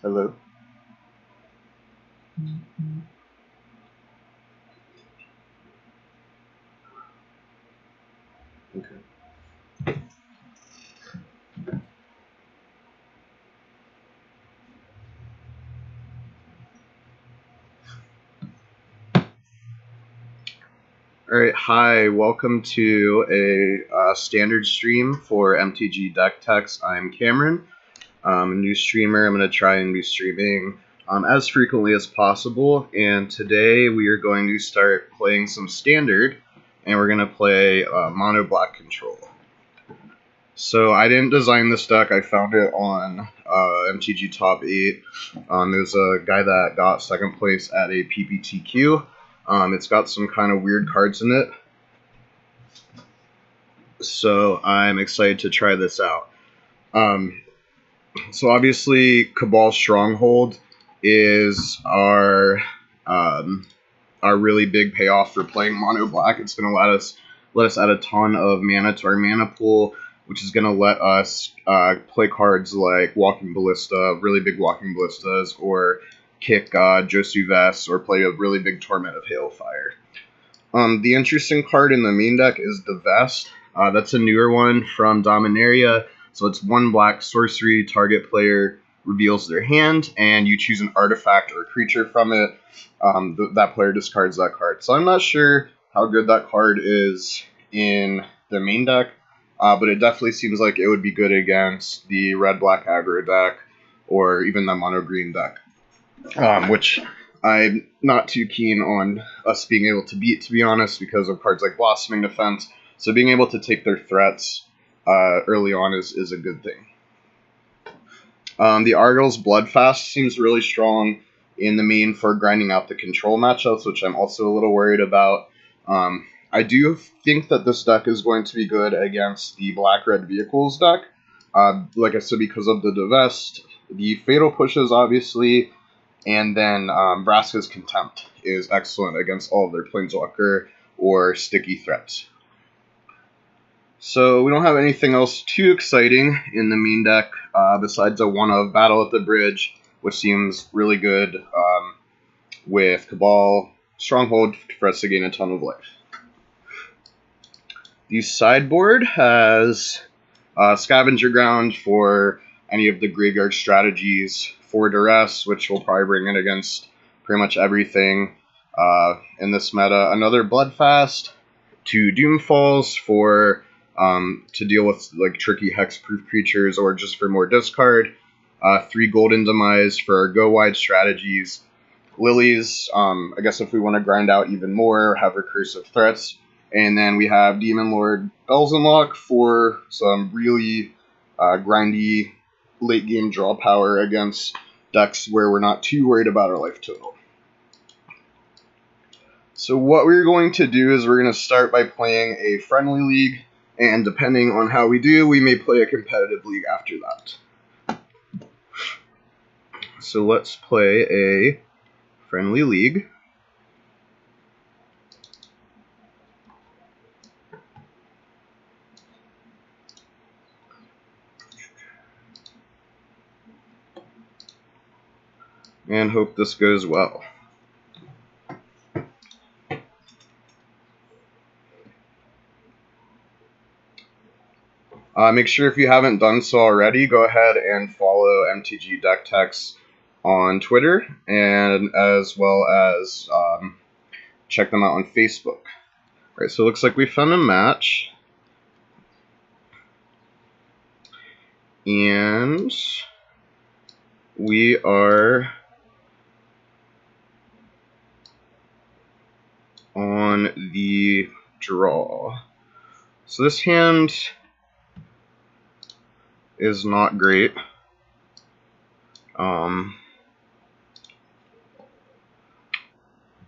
Hello. Okay. All right. Hi. Welcome to a standard stream for MTG Deck Techs. I'm Cameron. I'm a new streamer. I'm going to try and be streaming as frequently as possible. And today we are going to start playing some standard, and we're going to play Mono Black Control. So I didn't design this deck. I found it on MTG Top 8. There's a guy that got second place at a PPTQ. It's got some kind of weird cards in it. So I'm excited to try this out. So obviously Cabal Stronghold is our really big payoff for playing Mono Black. It's going to let us add a ton of mana to our mana pool, which is going to let us play cards like Walking Ballista, really big Walking Ballistas, or kick Josu Vest, or play a really big Torment of Hailfire. The interesting card in the main deck is the Vest. That's a newer one from Dominaria. So it's 1 black sorcery, target player reveals their hand, and you choose an artifact or creature from it. That player discards that card. So I'm not sure how good that card is in the main deck, but it definitely seems like it would be good against the red-black aggro deck, or even the mono-green deck, which I'm not too keen on us being able to beat, to be honest, because of cards like Blossoming Defense. So being able to take their threats early on is a good thing. The Argyll's Bloodfast seems really strong in the main for grinding out the control matchups, which I'm also a little worried about. I do think that this deck is going to be good against the Black-Red Vehicles deck. Like I said, because of the Divest, the Fatal Pushes, obviously, and then Vraska's Contempt is excellent against all of their Planeswalker or sticky threats. So we don't have anything else too exciting in the main deck besides a 1-of Battle at the Bridge, which seems really good with Cabal Stronghold for us to gain a ton of life. The sideboard has Scavenger Ground for any of the graveyard strategies, for Duress, which we'll probably bring in against pretty much everything in this meta. Another Bloodfast, 2 Doomfalls for to deal with like tricky hexproof creatures or just for more discard. 3 Golden Demise for go wide strategies. Lilies, I guess if we want to grind out even more, have recursive threats. And then we have Demon Lord Belzenlock for some really grindy late game draw power against decks where we're not too worried about our life total. So what we're going to do is we're going to start by playing a friendly league, and depending on how we do, we may play a competitive league after that. So let's play a friendly league. And hope this goes well. Make sure if you haven't done so already, go ahead and follow MTG Deck Techs on Twitter, and as well as check them out on Facebook. All right, so it looks like we found a match. And we are on the draw. So this hand is not great.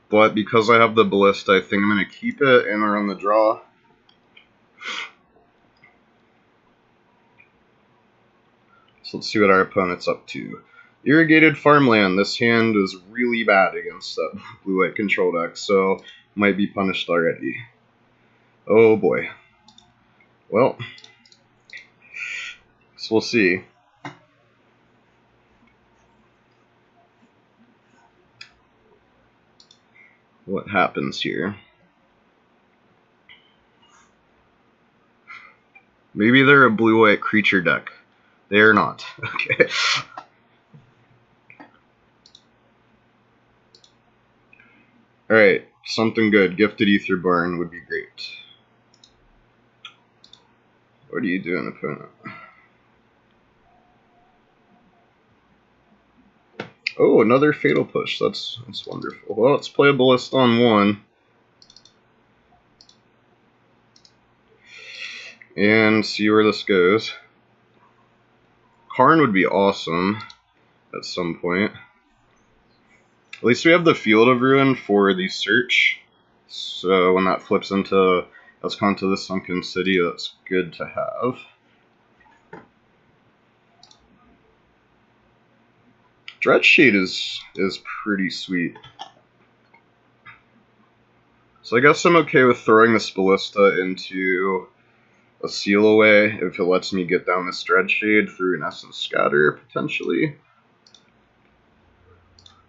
But because I have the Ballista, I think I'm going to keep it and we're on the draw. So let's see what our opponent's up to. Irrigated Farmland. This hand is really bad against that blue-white control deck, so might be punished already. Oh boy. Well, so we'll see. what happens here. Maybe they're a blue-white creature deck. They are not. Okay. Alright, something good. Gifted Ether Barn would be great. What are you doing, opponent? Oh, another Fatal Push. That's wonderful. Well, let's play a Ballista on 1. And see where this goes. Karn would be awesome at some point. At least we have the Field of Ruin for the search. So when that flips into Escon to the Sunken City, that's good to have. Dreadshade is pretty sweet. So I guess I'm okay with throwing this Ballista into a Seal Away if it lets me get down this Dreadshade through an Essence Scatter, potentially.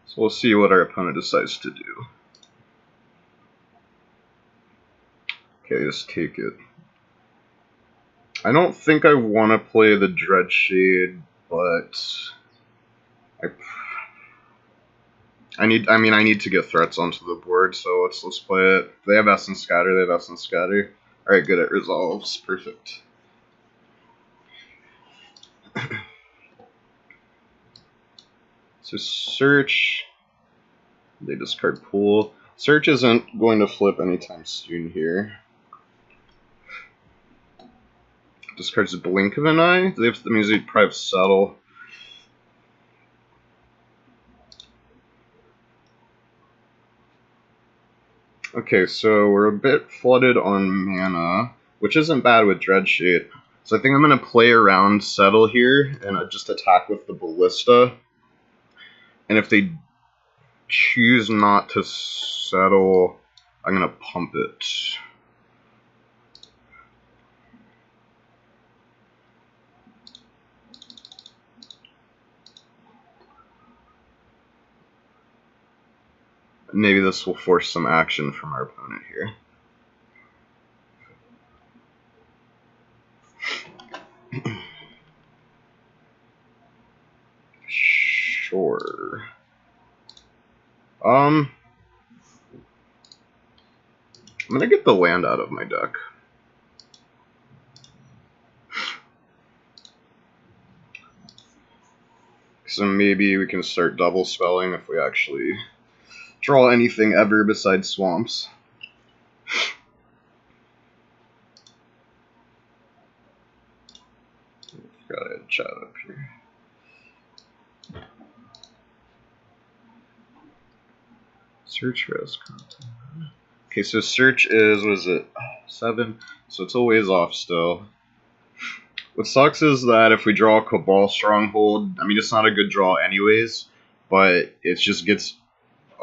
So we'll see what our opponent decides to do. Okay, just take it. I don't think I want to play the Dreadshade, but I need to get threats onto the board, so let's play it. They have Essence Scatter, they have Essence Scatter. Alright, good, it resolves. Perfect. So search, they discard pool. Search isn't going to flip anytime soon here. Discards a Blink of an Eye. That means they probably have Settle. Okay, so we're a bit flooded on mana, which isn't bad with Dreadshade. So I think I'm going to play around Settle here and just attack with the Ballista. And if they choose not to settle, I'm going to pump it. Maybe this will force some action from our opponent here. Sure. I'm gonna get the land out of my deck. So maybe we can start double spelling if we actually draw anything ever besides swamps. Got a chat up here. Search res content. Okay, so search is, what is it, 7? So it's a ways off still. What sucks is that if we draw a Cabal Stronghold, I mean, it's not a good draw anyways, but it just gets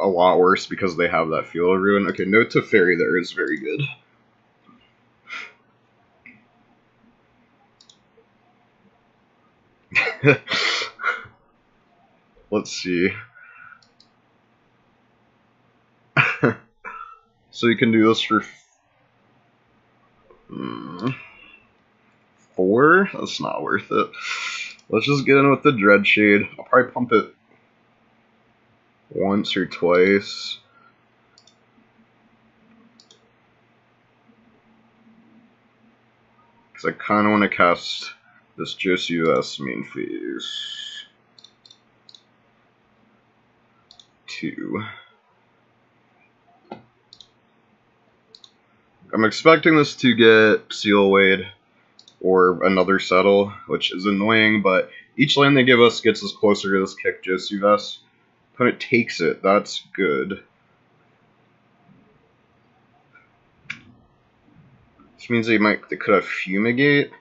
a lot worse because they have that Field of Ruin. Okay, no Teferi there is very good. Let's see. So you can do this for 4? That's not worth it. Let's just get in with the Dreadshade. I'll probably pump it once or twice. Because I kind of want to cast this Josuus main phase. 2. I'm expecting this to get Seal Wade or another Settle, which is annoying, but each land they give us gets us closer to this kick Josuus. Opponent takes it, that's good. Which means they could have Fumigate.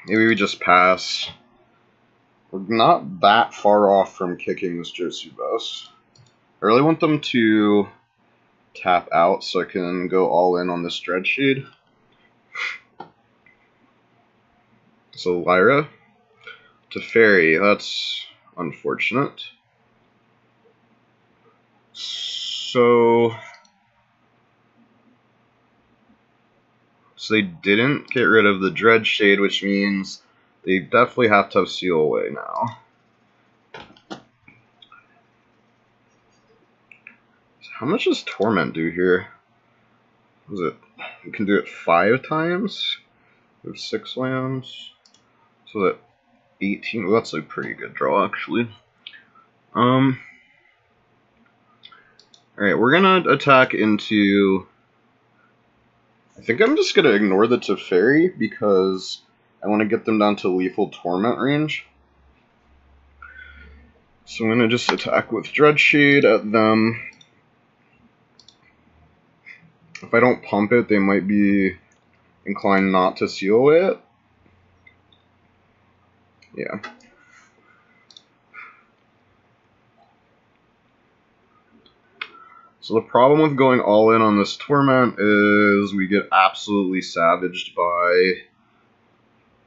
Maybe we just pass. We're not that far off from kicking this Josuus. I really want them to tap out so I can go all in on this Dreadshade. So Lyra. Teferi, that's unfortunate. So they didn't get rid of the Dreadshade, which means they definitely have to have Seal Away now. How much does Torment do here? Is it? You can do it 5 times. We have 6 lands. So that 18. Well, that's a pretty good draw, actually. Alright, we're gonna attack into. I think I'm just gonna ignore the Teferi because I want to get them down to lethal Torment range. So I'm gonna just attack with Dreadshade at them. If I don't pump it, they might be inclined not to Seal Away it. Yeah. So the problem with going all in on this Torment is we get absolutely savaged by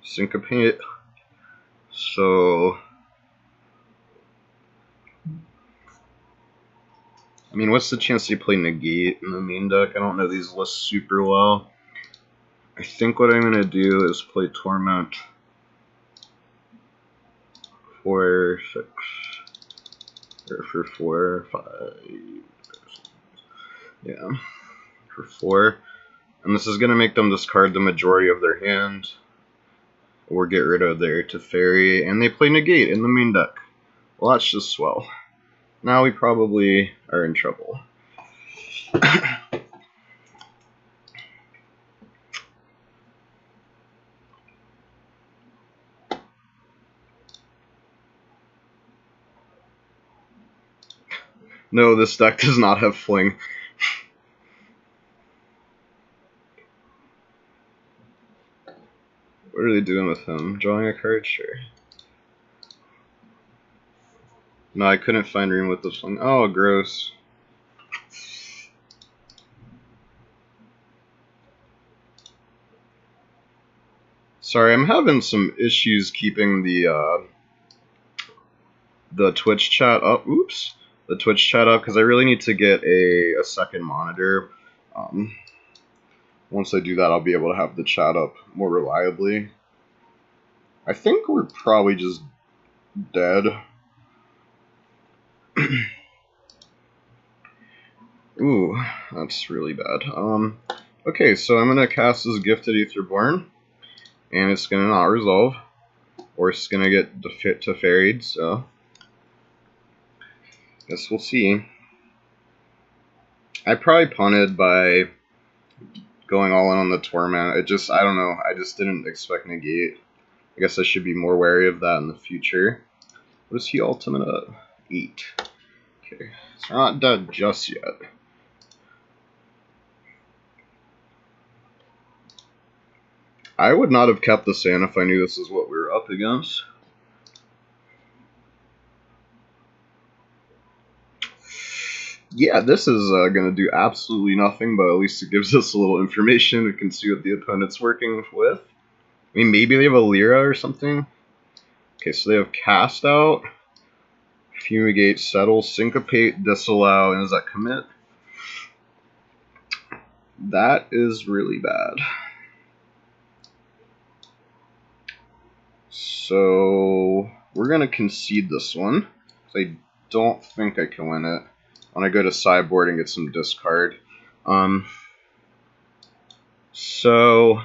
Syncopate. So, I mean, what's the chance they play Negate in the main deck? I don't know these lists super well. I think what I'm going to do is play Torment for 6, or for 4, 5, yeah, for 4. And this is going to make them discard the majority of their hand, or get rid of their Teferi, and they play Negate in the main deck. Well, that's just swell. Now we probably are in trouble. No, this deck does not have Fling. What are they doing with him? Drawing a card? Sure. No, I couldn't find room with this one. Oh, gross. Sorry, I'm having some issues keeping the Twitch chat up. Oops. The Twitch chat up, because I really need to get a second monitor. Once I do that, I'll be able to have the chat up more reliably. I think we're probably just dead. Ooh, that's really bad. Okay, so I'm gonna cast this Gifted Aetherborn, and it's gonna not resolve, or it's gonna get Teferi'd, so guess we'll see. I probably punted by going all in on the Torment. I don't know, I just didn't expect Negate. I guess I should be more wary of that in the future. What is he ultimate at? 8. Okay, it's not dead just yet. I would not have kept the Sand if I knew this is what we were up against. Yeah, this is going to do absolutely nothing, but at least it gives us a little information. We can see what the opponent's working with. I mean, maybe they have a Lyra or something. Okay, so they have Cast Out, Fumigate, Settle, Syncopate, Disallow, and is that Commit? That is really bad. So we're going to concede this one. I don't think I can win it. When I go to sideboard and get some discard. So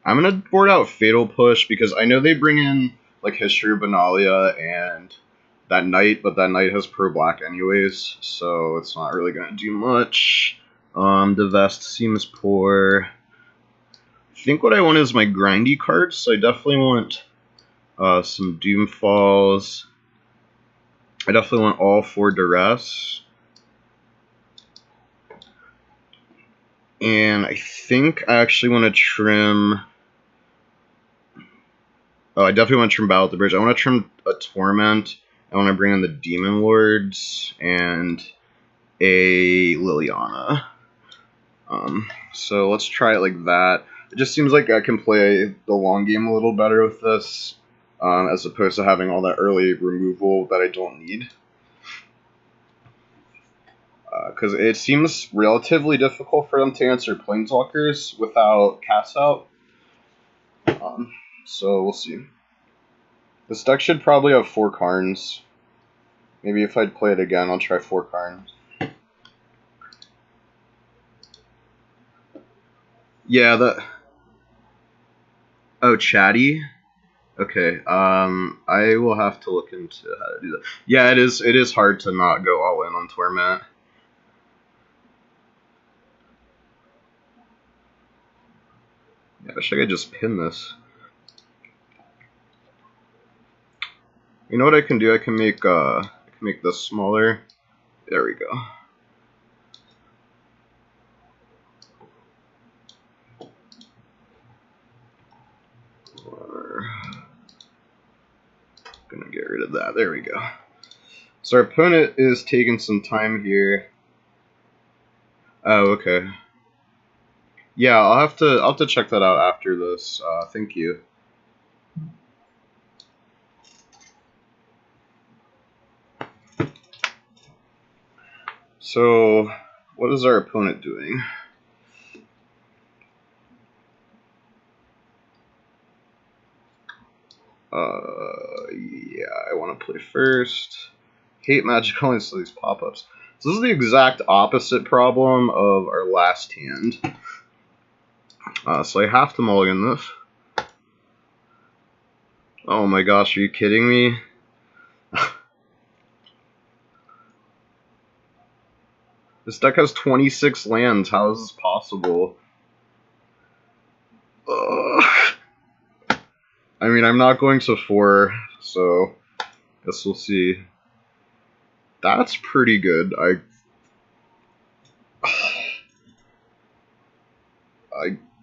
I'm going to board out Fatal Push because I know they bring in like History of Benalia and that Knight, but that Knight has Pro Black anyways, so it's not really going to do much. Divest seems poor. I think what I want is my grindy cards, so I definitely want some Doomfalls. I definitely want all 4 Duress. And I think I actually want to trim... Oh, I definitely want to trim Battle at the Bridge. I want to trim a Torment. I want to bring in the Demon Lords and a Liliana. So let's try it like that. It just seems like I can play the long game a little better with this, as opposed to having all that early removal that I don't need. because it seems relatively difficult for them to answer Planeswalkers without Cast Out. So we'll see. This deck should probably have 4 Karns. Maybe if I'd play it again, I'll try 4 Karns. Yeah, that... Oh, Chatty? Okay, I will have to look into how to do that. Yeah, it is hard to not go all in on Torment. Yeah, I wish I could just pin this. You know what I can do? I can make this smaller. There we go. Gonna get rid of that. There we go. So our opponent is taking some time here. Oh, okay. Yeah, I'll have to check that out after this. Thank you. So, what is our opponent doing? Yeah, I want to play first. Hate Magic only so these pop-ups. So this is the exact opposite problem of our last hand. So I have to mulligan this. Oh my gosh, are you kidding me? This deck has 26 lands. How is this possible? I mean, I'm not going to 4, so guess we'll see. That's pretty good. I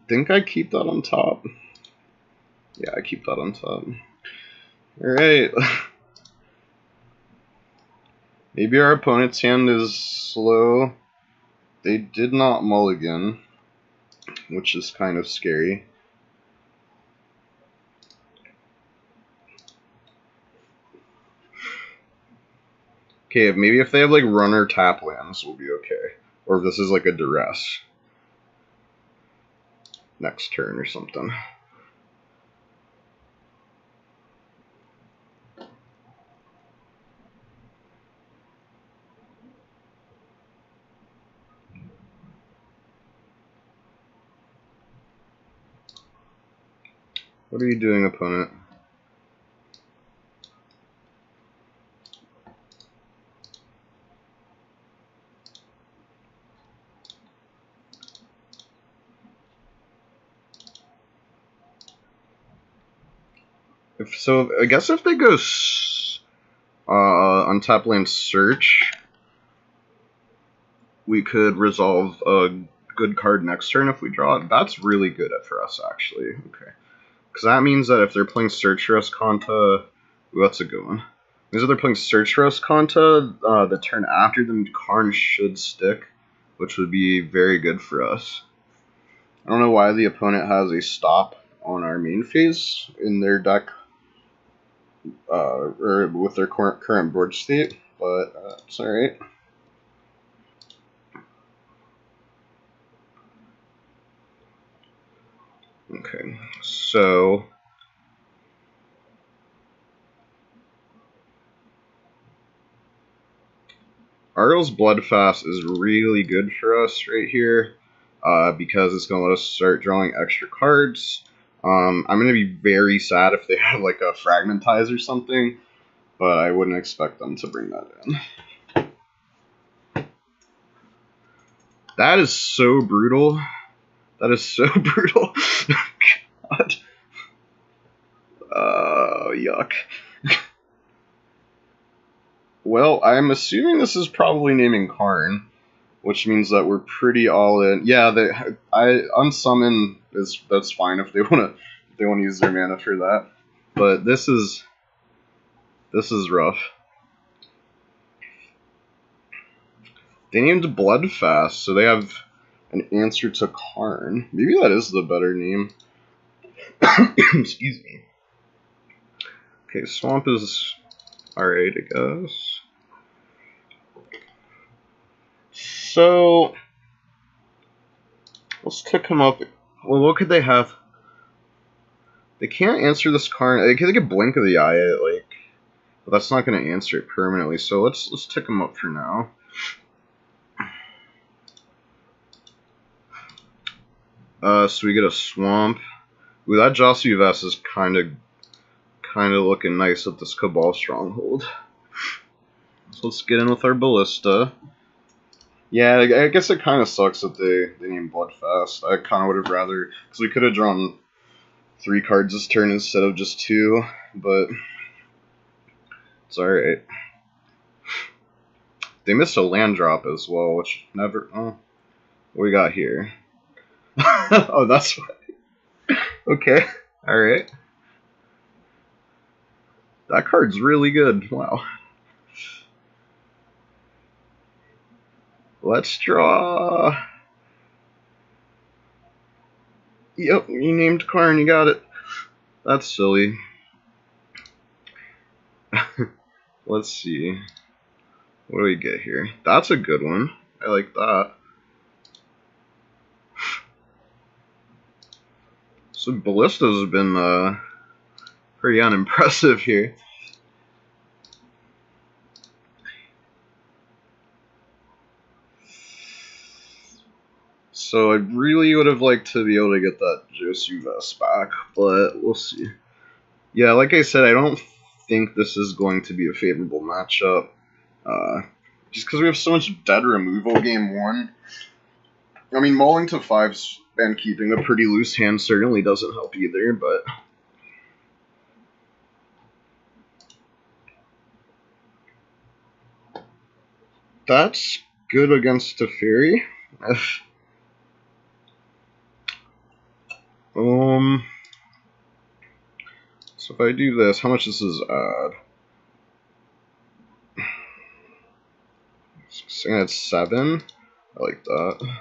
think I keep that on top. Yeah, I keep that on top. Alright. Maybe our opponent's hand is slow. They did not mulligan, which is kind of scary. Okay, maybe if they have like runner tap lands, we'll be okay. Or if this is like a duress. Next turn or something. What are you doing, opponent? I guess if they go untap land search, we could resolve a good card next turn if we draw it. That's really good for us, actually. Okay. Because that means that if they're playing Search for Kanta, that's a good one. Means if they're playing Search for Kanta, the turn after them, Karn should stick, which would be very good for us. I don't know why the opponent has a stop on our main phase in their deck, or with their current board state, but it's alright. Okay, so Aryl's Bloodfast is really good for us right here, because it's going to let us start drawing extra cards. I'm going to be very sad if they have like a Fragmentize or something, but I wouldn't expect them to bring that in. That is so brutal. That is so brutal. God. Yuck. Well, I'm assuming this is probably naming Karn, which means that we're pretty all in. Yeah, unsummon that's fine if they want to use their mana for that. But this is rough. They named Bloodfast, so they have an answer to Karn. Maybe that is the better name. Excuse me. Okay, Swamp is alright, I guess. So let's tick him up. Well, what could they have? They can't answer this card. They could blink of the eye at like, but that's not going to answer it permanently. So let's tick him up for now. So we get a swamp. Ooh, that Josue Vest is kind of looking nice at this Cabal Stronghold. So let's get in with our Ballista. Yeah, I guess it kind of sucks that they named Bloodfast. I kind of would have rather, because we could have drawn 3 cards this turn instead of just 2, but it's alright. They missed a land drop as well, which never. Oh, what we got here? Oh, that's why. Okay, alright. That card's really good. Wow. Let's draw. Yep, you named Karn, you got it. That's silly. Let's see. What do we get here? That's a good one. I like that. So Ballistas have been pretty unimpressive here. So I really would have liked to be able to get that Josue Vest back, but we'll see. Yeah, like I said, I don't think this is going to be a favorable matchup. Just because we have so much dead removal game 1. I mean, mauling to 5s and keeping a pretty loose hand certainly doesn't help either, but... That's good against Teferi. So if I do this, how much does this add? Saying it's 7. I like that.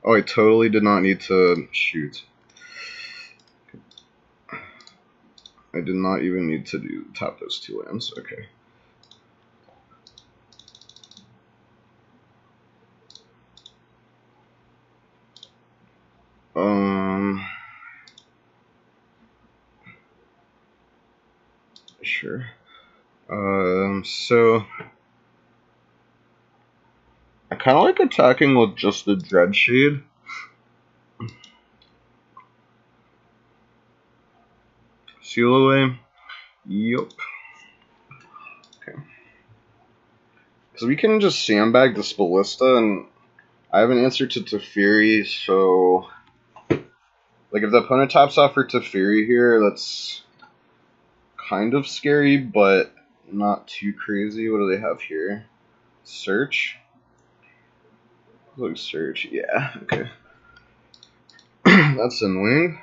Oh, I totally did not need to shoot. I did not even need to tap those 2 lands. Okay. Sure. So I kind of like attacking with just the Dreadshade. Seal away. Yup. Okay. Because we can just sandbag this Ballista, and I have an answer to Teferi, so... Like, if the opponent taps off for Teferi here, that's kind of scary, but not too crazy. What do they have here? Search? Look, search. Yeah, okay. That's annoying.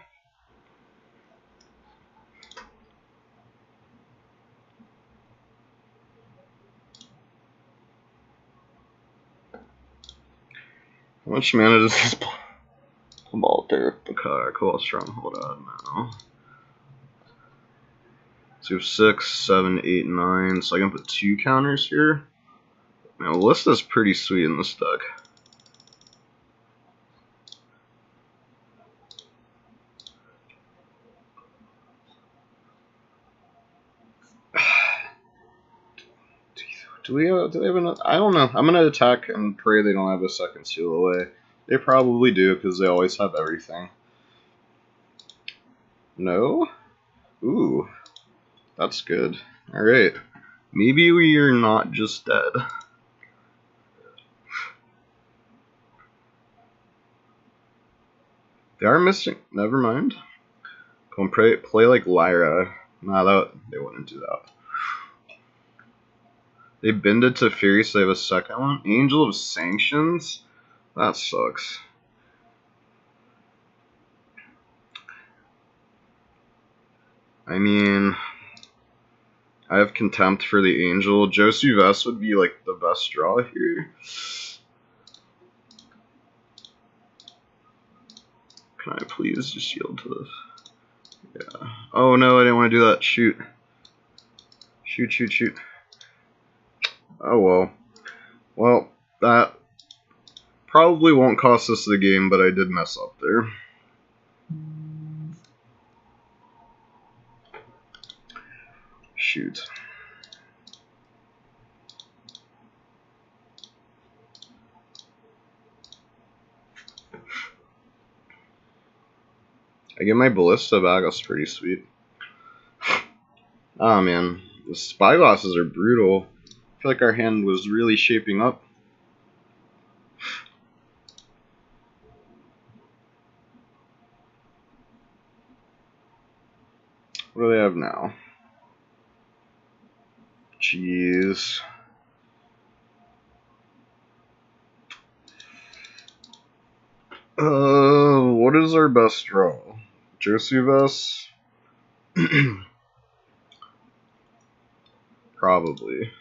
How much mana does this Cabal Stronghold add now? So we have 6, 7, 8, 9. So I can put 2 counters here. Now, Ballista's pretty sweet in this deck. Do they have enough? I don't know. I'm gonna attack and pray they don't have a second seal away. They probably do, because they always have everything. No? Ooh. That's good. Alright. Maybe we are not just dead. They are missing. Never mind. Go and play like Lyra. Nah, they wouldn't do that. They bended to Fury, so they have a second one. Angel of Sanctions? That sucks. I mean, I have Contempt for the Angel. Josue Vest would be like the best draw here. Can I please just yield to this? Yeah. Oh no, I didn't want to do that. Shoot. Shoot, shoot, shoot. Oh well. Well, that probably won't cost us the game, but I did mess up there. Shoot. I get my ballista back, that's pretty sweet. Oh man, the spyglasses are brutal. I feel like our hand was really shaping up. What do they have now? Jeez. What is our best draw? Josephus? Probably.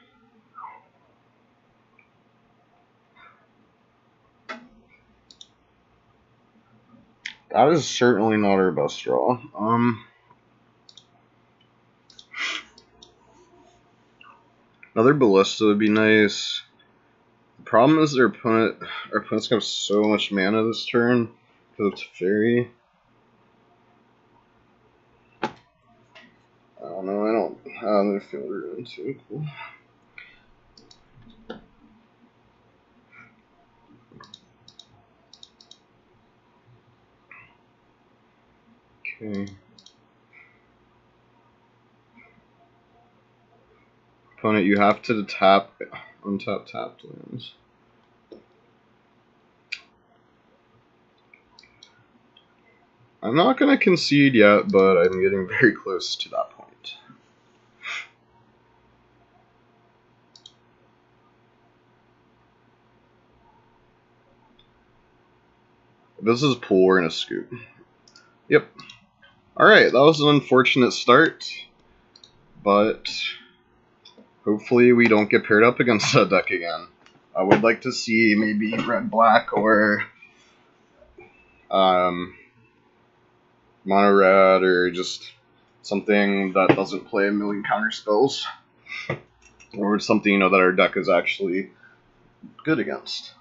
That is certainly not our best draw. Another ballista would be nice. The problem is our opponent's gonna have so much mana this turn because it's fairy. I don't know. I don't feel ruined too. Cool. Okay. Opponent, you have to untap tapped lands. I'm not gonna concede yet, but I'm getting very close to that point. If this is pool, we're gonna scoop. Yep. Alright, that was an unfortunate start, but hopefully we don't get paired up against that deck again. I would like to see maybe red-black or mono-red or just something that doesn't play a million counter spells. Or something, that our deck is actually good against.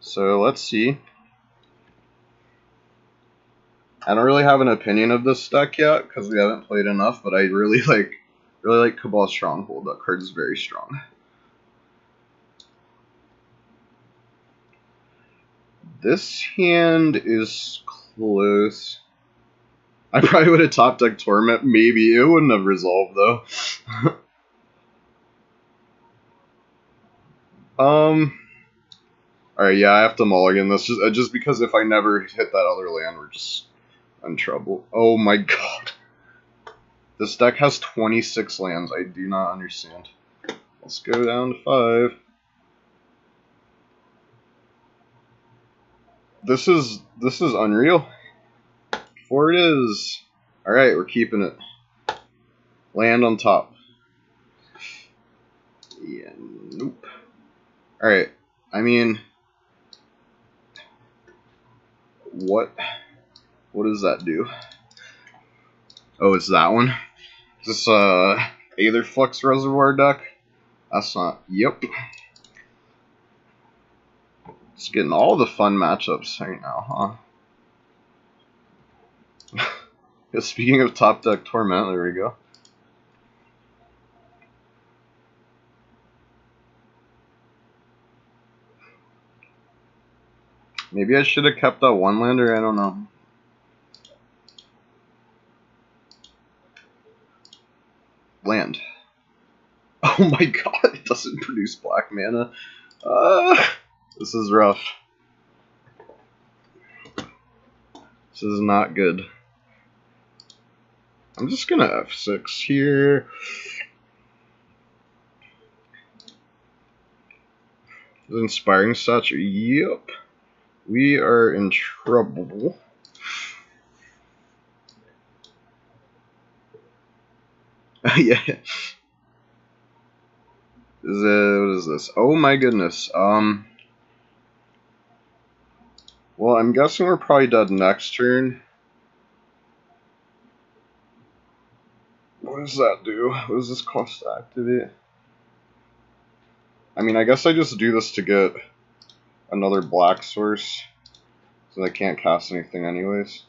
So let's see. I don't really have an opinion of this deck yet because we haven't played enough, but I really like Cabal Stronghold. That card is very strong. This hand is close. I probably would have top deck Torment. Maybe it wouldn't have resolved though. Alright, yeah, I have to mulligan this just because if I never hit that other land, we're just in trouble. Oh my god. This deck has 26 lands. I do not understand. Let's go down to 5. This is unreal. 4 it is. Alright, we're keeping it. Land on top. Yeah, nope. Alright, I mean, what does that do? Oh, it's that one? Is this Aetherflux Reservoir deck? That's not. Yep. It's getting all the fun matchups right now, huh? Speaking of top deck Torment, there we go. Maybe I should have kept that one lander, I don't know. Land. Oh my god, it doesn't produce black mana. This is rough. This is not good. I'm just gonna F6 here. Inspiring Stature. Yep. We are in trouble. Yeah. What is this? Oh my goodness. Well, I'm guessing we're probably dead next turn. What does that do? What does this cost to activate? I mean, I guess I just do this to get another black source, so I can't cast anything anyways.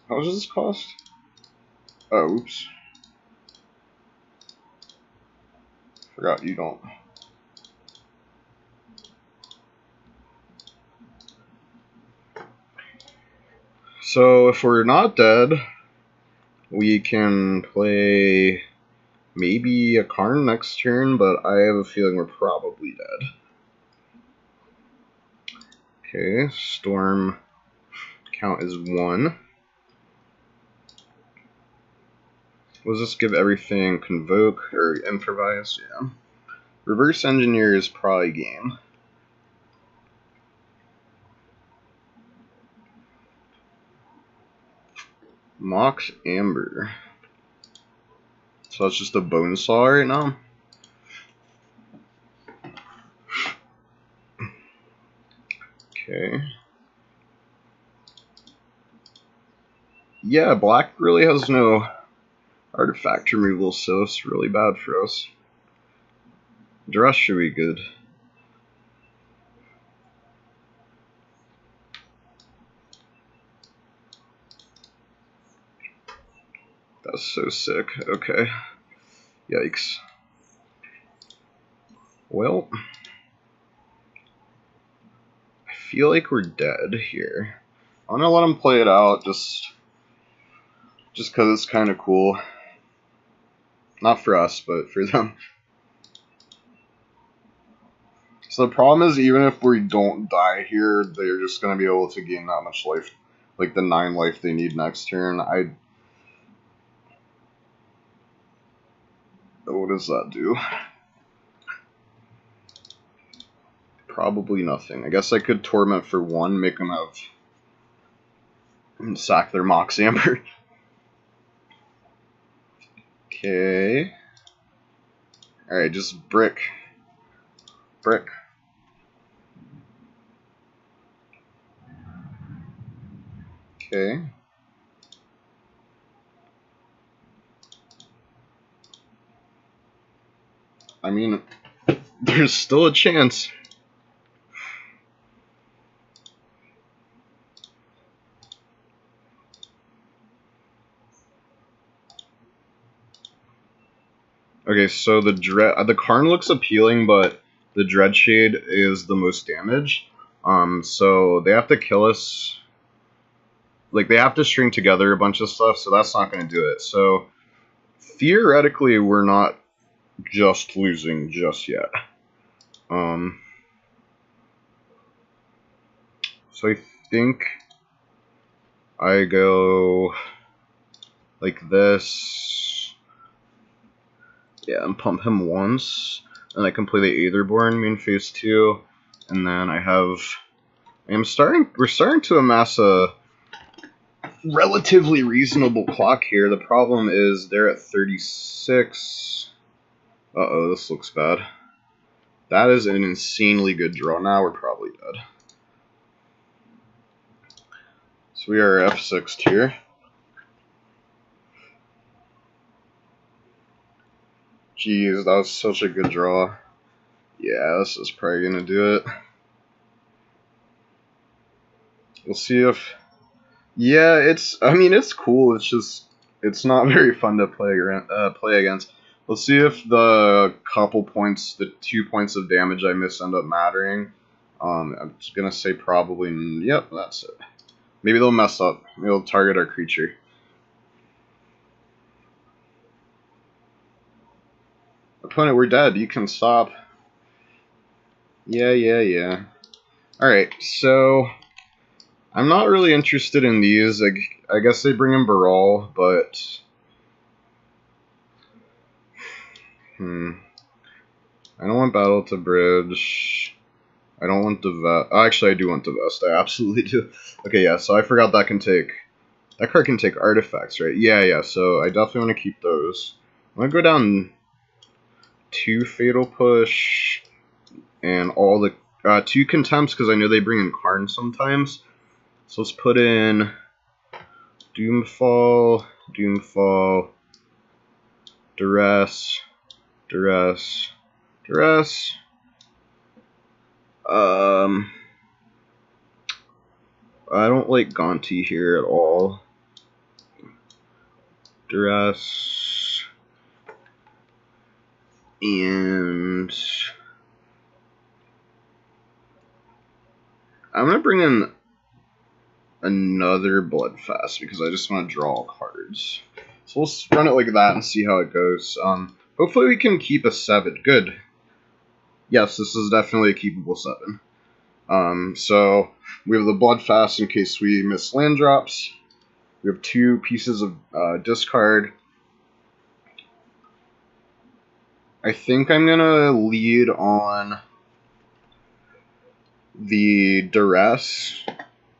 How much does this cost? Oh, oops. Forgot you don't. So if we're not dead, we can play maybe a Karn next turn, but I have a feeling we're probably dead. Okay, Storm count is 1. Does this give everything Convoke or Improvise? Yeah. Reverse Engineer is probably game. Mox Amber. So that's just a bone saw right now. Okay. Yeah, black really has no artifact removal, so it's really bad for us. The rest should be good. That's so sick. Okay. Yikes. Well, I feel like we're dead here. I'm gonna let him play it out just because it's kind of cool. Not for us, but for them. So the problem is, even if we don't die here, they're just gonna be able to gain that much life, like the 9 life they need next turn. What does that do? Probably nothing. I guess I could Torment for 1, make them have and sack their Mox Amber. Okay. Alright, just brick. Brick. Okay. I mean, there's still a chance. Okay, so the Karn looks appealing, but the Dreadshade is the most damage. So they have to kill us. Like, they have to string together a bunch of stuff, so that's not going to do it. So theoretically, we're not just losing just yet. So I think I go like this. Yeah, and pump him once. And I can play the Aetherborn main phase 2. And then we're starting to amass a relatively reasonable clock here. The problem is they're at 36. Uh-oh, this looks bad. That is an insanely good draw. Now we're probably dead. So we are F6 here. Jeez, that was such a good draw. Yeah, this is probably gonna do it. We'll see if... Yeah, it's cool. It's not very fun to play against. We'll see if the the 2 points of damage I miss end up mattering. I'm just gonna say probably, yep, that's it. Maybe they'll mess up. Maybe they'll target our creature. Opponent, we're dead. You can stop. Yeah. Alright, so I'm not really interested in these. I guess they bring in Baral, but... I don't want Battle to Bridge. I don't want Divest. Oh, actually, I do want Divest. I absolutely do. Okay, yeah, so I forgot that card can take artifacts, right? Yeah, so I definitely want to keep those. I'm going to go down 2 Fatal Push and all the 2 Contempts because I know they bring in Karn sometimes. So let's put in Doomfall Doomfall, Duress, Duress, Duress. I don't like Gonti here at all. Duress. And I'm going to bring in another Bloodfast because I just want to draw cards. So we'll run it like that and see how it goes. Hopefully we can keep a 7. Good. Yes, this is definitely a keepable 7. So we have the Bloodfast in case we miss land drops. We have 2 pieces of discard. I think I'm going to lead on the Duress.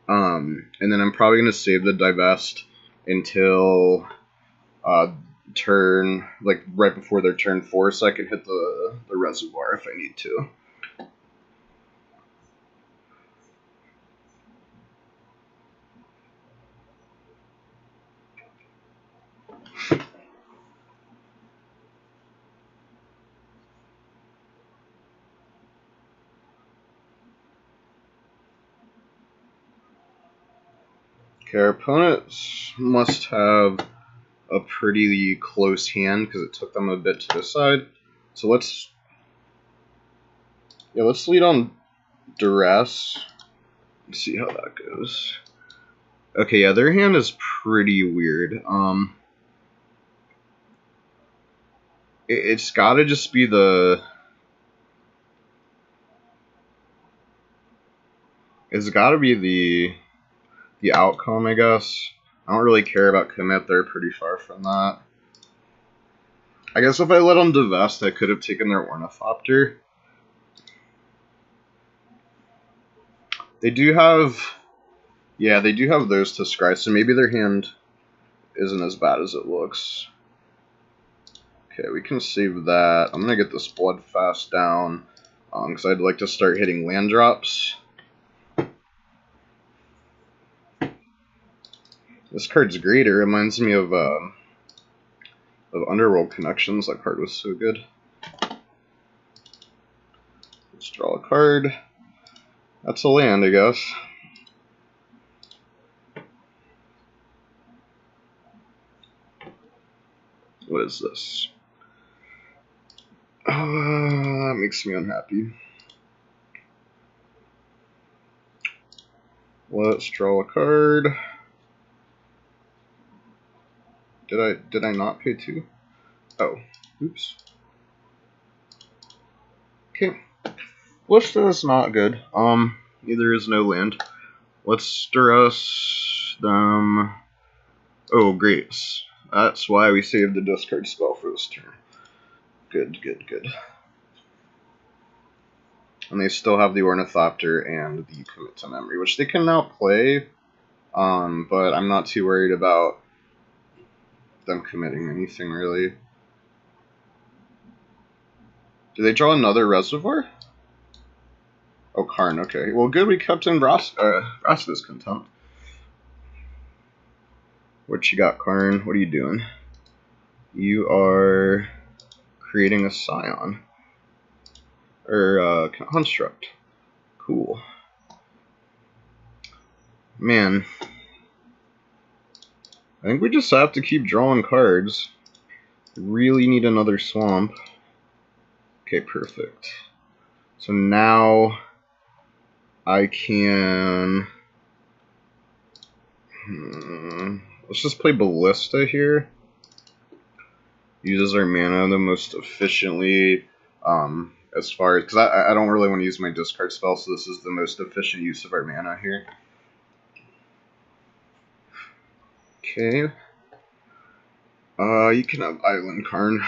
And then I'm probably going to save the Divest until turn, like right before their turn 4, so I can hit the Reservoir if I need to. Okay, our opponents must have a pretty close hand because it took them a bit to the side. So let's lead on Duress and see how that goes. Okay, yeah, their hand is pretty weird. It's got to just be it's got to be the outcome, I guess. I don't really care about commit. They're pretty far from that. I guess if I let them divest, I could have taken their Ornithopter. They do have... Yeah, they do have those to scry, so maybe their hand isn't as bad as it looks. Okay, we can save that. I'm going to get this Bloodfast down, because I'd like to start hitting land drops. This card's great. It reminds me of Underworld Connections. That card was so good. Let's draw a card. That's a land, I guess. What is this? That makes me unhappy. Let's draw a card. Did I not pay 2? Oh, oops. Okay. Ballista is not good. Neither is no land. Let's Duress them. Oh, great. That's why we saved the discard spell for this turn. Good, good, good. And they still have the Ornithopter and the Commit to Memory, which they can now play. But I'm not too worried about them committing anything, really. Do they draw another Reservoir? Oh, Karn, okay. Well, good, we kept in Vraska's Contempt. What you got, Karn? What are you doing? You are creating a Scion. Or, Construct. Cool. Man. I think we just have to keep drawing cards. Really need another Swamp. Okay, perfect. So now I can... let's just play Ballista here. Uses our mana the most efficiently, as far as... because I don't really want to use my discard spell, so this is the most efficient use of our mana here. Okay. You can have Island Karn.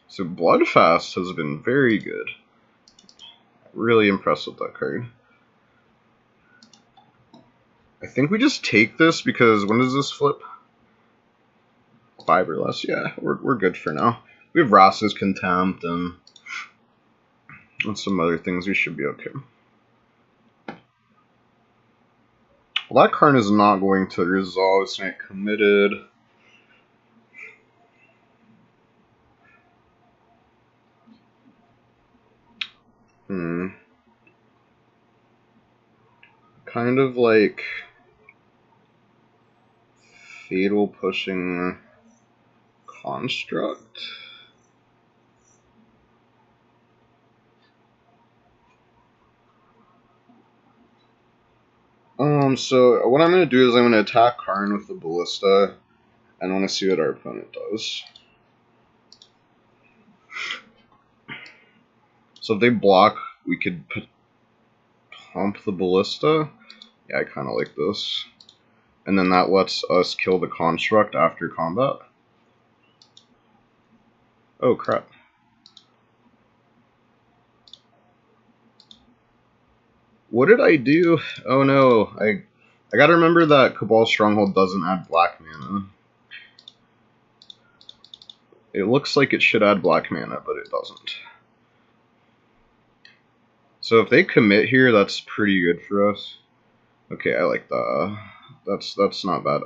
So Bloodfast has been very good. Really impressed with that card. I think we just take this because when does this flip? 5 or less. Yeah, we're good for now. We have Vraska's Contempt and some other things. We should be okay. Well, that Karn is not going to resolve. It's not committed. Kind of like Fatal pushing Construct. So what I'm going to do is I'm going to attack Karn with the Ballista, and I want to see what our opponent does. So if they block, we could pump the Ballista. Yeah, I kind of like this. And then that lets us kill the Construct after combat. Oh, crap. What did I do? Oh no, I gotta remember that Cabal Stronghold doesn't add black mana. It looks like it should add black mana, but it doesn't. So if they commit here, that's pretty good for us. Okay, I like that. That's not bad.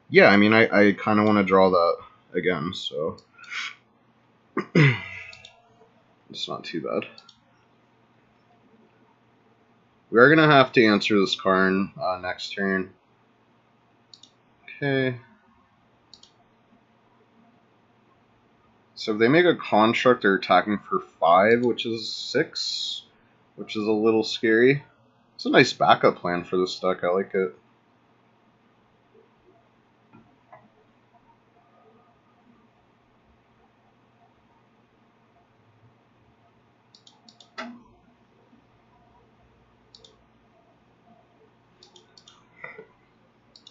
Yeah, I mean, I kind of want to draw that again, so it's not too bad. We are gonna have to answer this Karn next turn. Okay. So if they make a Construct, they're attacking for 5, which is 6, which is a little scary. It's a nice backup plan for this deck. I like it.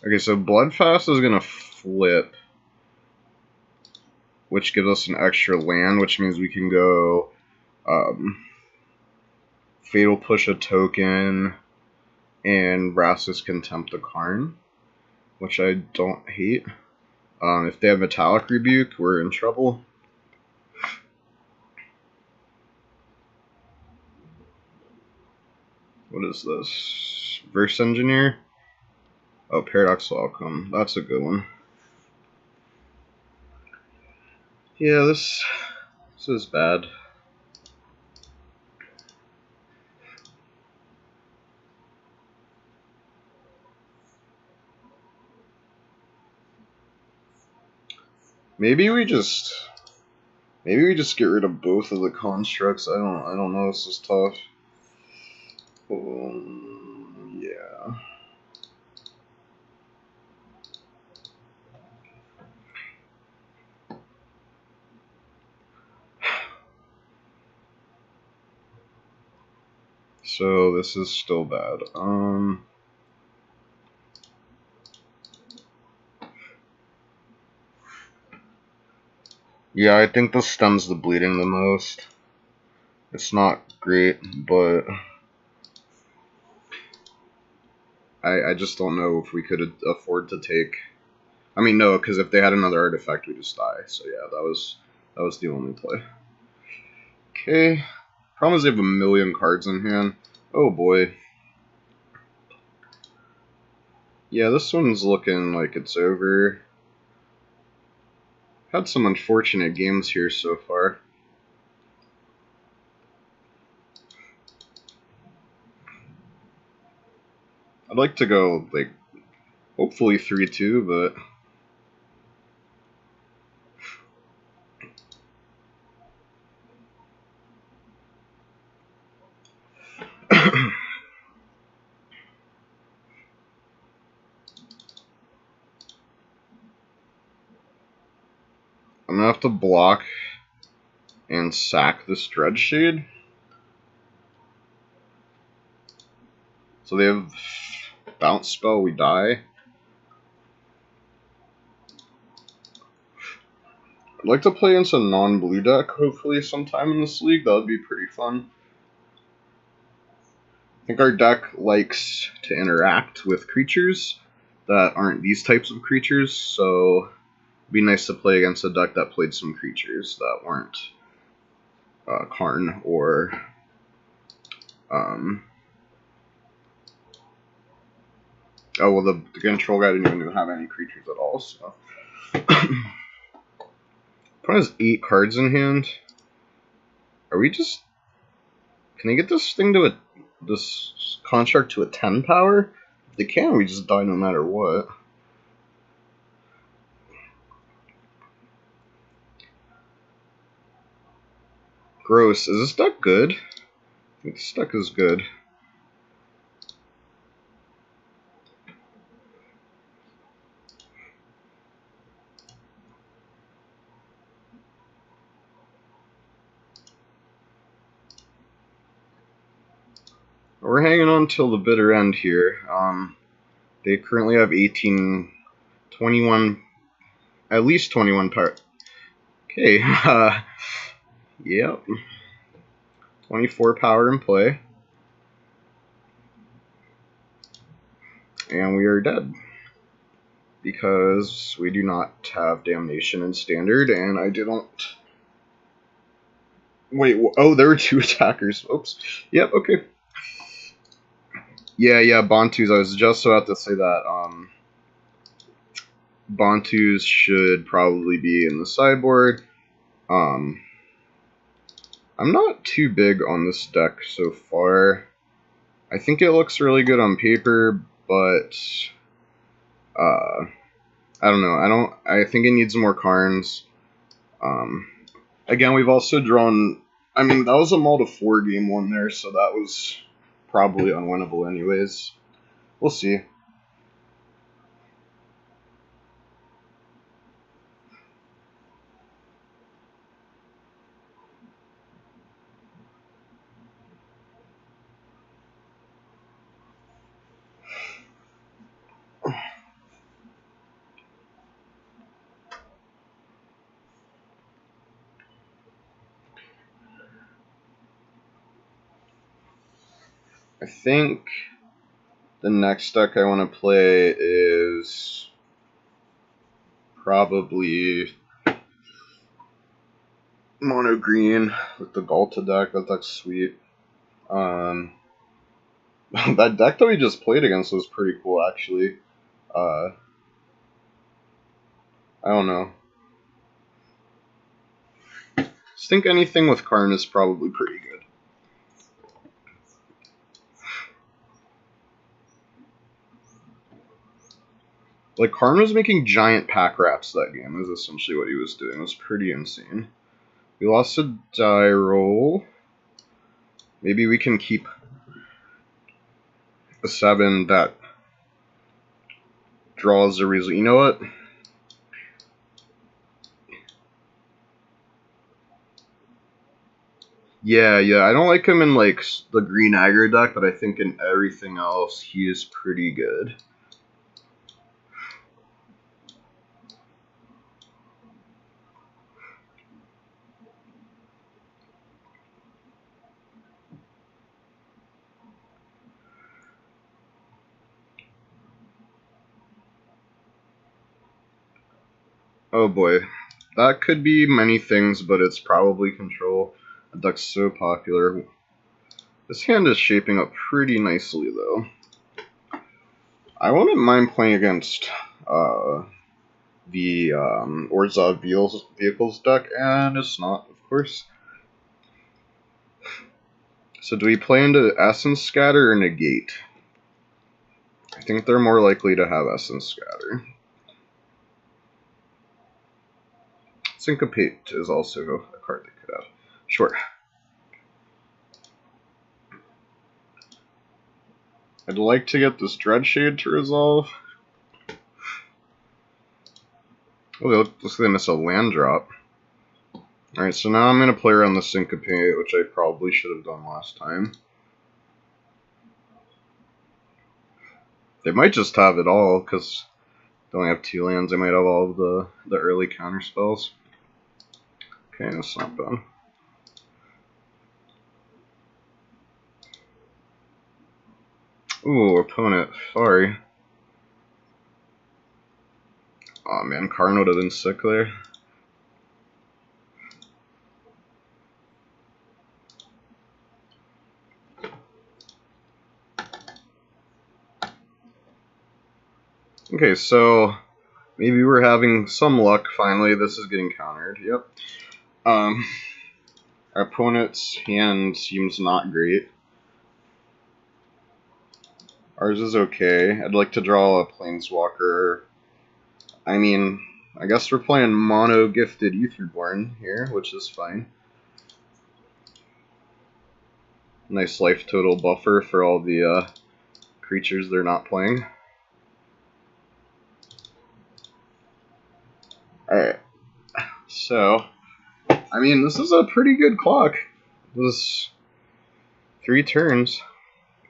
Okay, so Bloodfast is gonna flip, which gives us an extra land, which means we can go Fatal Push a token and Vraska's Contempt a Karn, which I don't hate. If they have Metallic Rebuke, we're in trouble. What is this? Verse Engineer? Oh, Paradoxical Outcome. That's a good one. Yeah, this is bad. Maybe we just get rid of both of the constructs. I don't know. This is tough. Yeah. So this is still bad. Yeah, I think this stems the bleeding the most. It's not great, but I just don't know if we could afford to take. I mean, no, because if they had another artifact, we just die. So yeah, that was the only play. Okay. Problem is they have a million cards in hand. Oh boy. Yeah, this one's looking like it's over. Had some unfortunate games here so far. I'd like to go, like, hopefully 3-2, but I'm gonna have to block and sack this Dreadshade. So they have Bounce Spell, we die. I'd like to play in some non-blue deck, hopefully sometime in this league. That would be pretty fun. I think our deck likes to interact with creatures that aren't these types of creatures, so it'd be nice to play against a deck that played some creatures that weren't Karn or Oh, well, the control guy didn't even have any creatures at all, so. Opponent has 8 cards in hand. Are we just... Can they get this thing to this construct to a 10 power? If they can, we just die no matter what. Gross. Is this deck good? I think this deck is good. We're hanging on till the bitter end here. They currently have 18, 21, at least 21 power. Okay, yep. 24 power in play. And we are dead. Because we do not have Damnation in Standard, and I didn't... Wait, oh, there were 2 attackers. Oops. Yep, okay. Yeah, Bantus. I was just about to say that. Bantus should probably be in the sideboard. I'm not too big on this deck so far. I think it looks really good on paper, but I don't know. I think it needs more Karns. Again, we've also drawn. I mean, that was a Mull to 4 game one there, so that was probably unwinnable anyways. We'll see. I think the next deck I want to play is probably mono green with the Galta deck. That deck's sweet. That deck that we just played against was pretty cool, actually. I don't know. I think anything with Karn is probably pretty good. Like, Karn was making giant pack wraps that game, is essentially what he was doing. It was pretty insane. We lost a die roll. Maybe we can keep a 7 that draws a result. You know what? Yeah, I don't like him in, like, the green aggro deck, but I think in everything else, he is pretty good. Oh boy. That could be many things, but it's probably control. That deck's so popular. This hand is shaping up pretty nicely, though. I wouldn't mind playing against the Orzhov Vehicles deck, and it's not, of course. So do we play into Essence Scatter or Negate? I think they're more likely to have Essence Scatter. Syncopate is also a card they could have. Sure. I'd like to get this Dreadshade to resolve. Oh, looks like they miss a land drop. Alright, so now I'm going to play around the Syncopate, which I probably should have done last time. They might just have it all, because they only have 2 lands. They might have all of the early counter spells. Okay, that's not bad. Ooh, opponent. Sorry. Aw, man, Karn would have been sick there. Okay, so maybe we're having some luck finally. This is getting countered. Yep. Our opponent's hand seems not great. Ours is okay. I'd like to draw a Planeswalker. I mean, I guess we're playing mono gifted Aetherborn here, which is fine. Nice life total buffer for all the creatures they're not playing. Alright. So, I mean, this is a pretty good clock. This is 3 turns.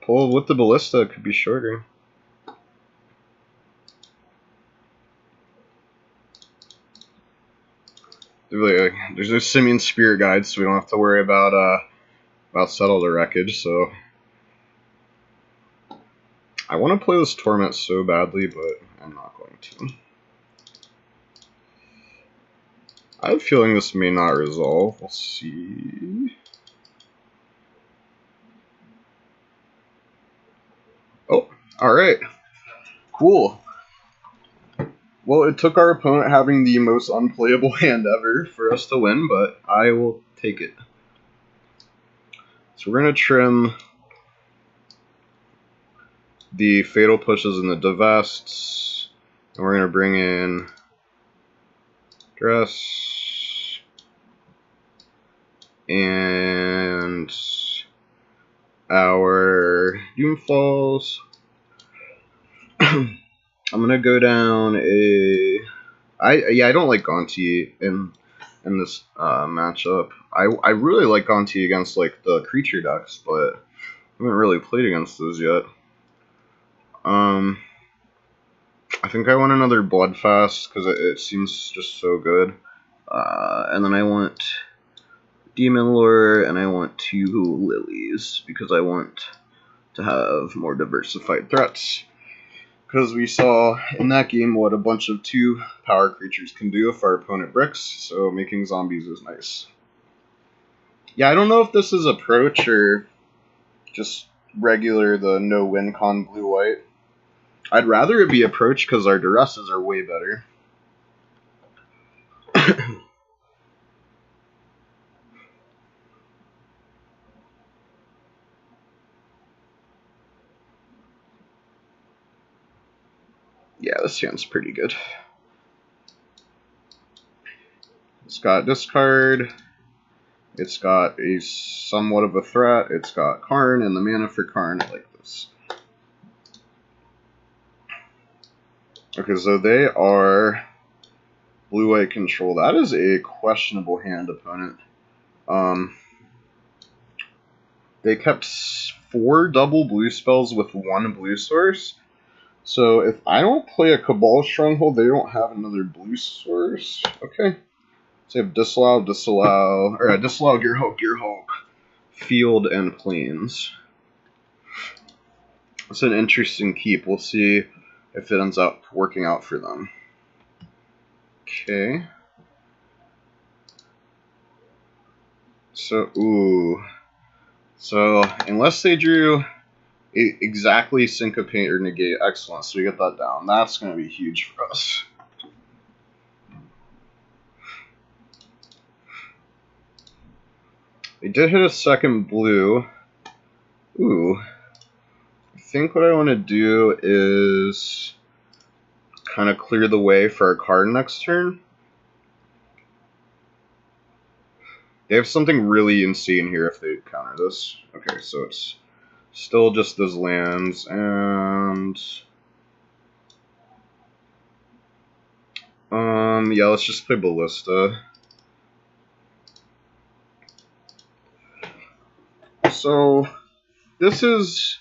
Pull with the Ballista could be shorter. There's no Simian Spirit Guide, so we don't have to worry about Settle the Wreckage, so I want to play this Torment so badly, but I'm not going to. I have a feeling this may not resolve. We'll see. Oh, alright. Cool. Well, it took our opponent having the most unplayable hand ever for us to win, but I will take it. So we're going to trim the Fatal Pushes and the Divests, and we're going to bring in Dress and our Doomfalls. I'm gonna go down a. I don't like Gonti in this matchup. I really like Gonti against like the creature decks, but I haven't really played against those yet. I think I want another Bloodfast because it seems just so good. And then I want Demon Lore and I want 2 Lilies because I want to have more diversified threats. Because we saw in that game what a bunch of 2 power creatures can do if our opponent bricks, so making zombies is nice. Yeah, I don't know if this is approach or just regular the no win con blue-white. I'd rather it be approach because our duresses are way better. Yeah, this hand's pretty good. It's got discard. It's got a somewhat of a threat. It's got Karn and the mana for Karn. I like this. Okay, so they are blue-white control. That is a questionable hand, opponent. They kept 4 double blue spells with 1 blue source. So if I don't play a Cabal Stronghold, they don't have another blue source. Okay. So you have disallow, or disallow, Gearhulk, field, and plains. It's an interesting keep. We'll see if it ends up working out for them. Okay. So, ooh. So, unless they drew exactly Syncopate or Negate, excellent, so we get that down. That's going to be huge for us. They did hit a second blue. Ooh. I think what I want to do is kind of clear the way for our card next turn. They have something really insane here if they counter this. Okay, so it's still just those lands, and yeah, let's just play Ballista. So this is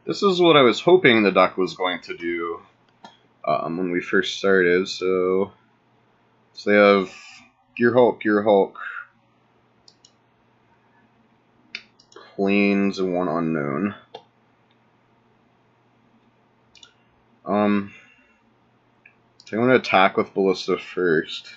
what I was hoping the deck was going to do when we first started. So they have Gearhulk, Plains, and 1 unknown. So I'm going to attack with Ballista first.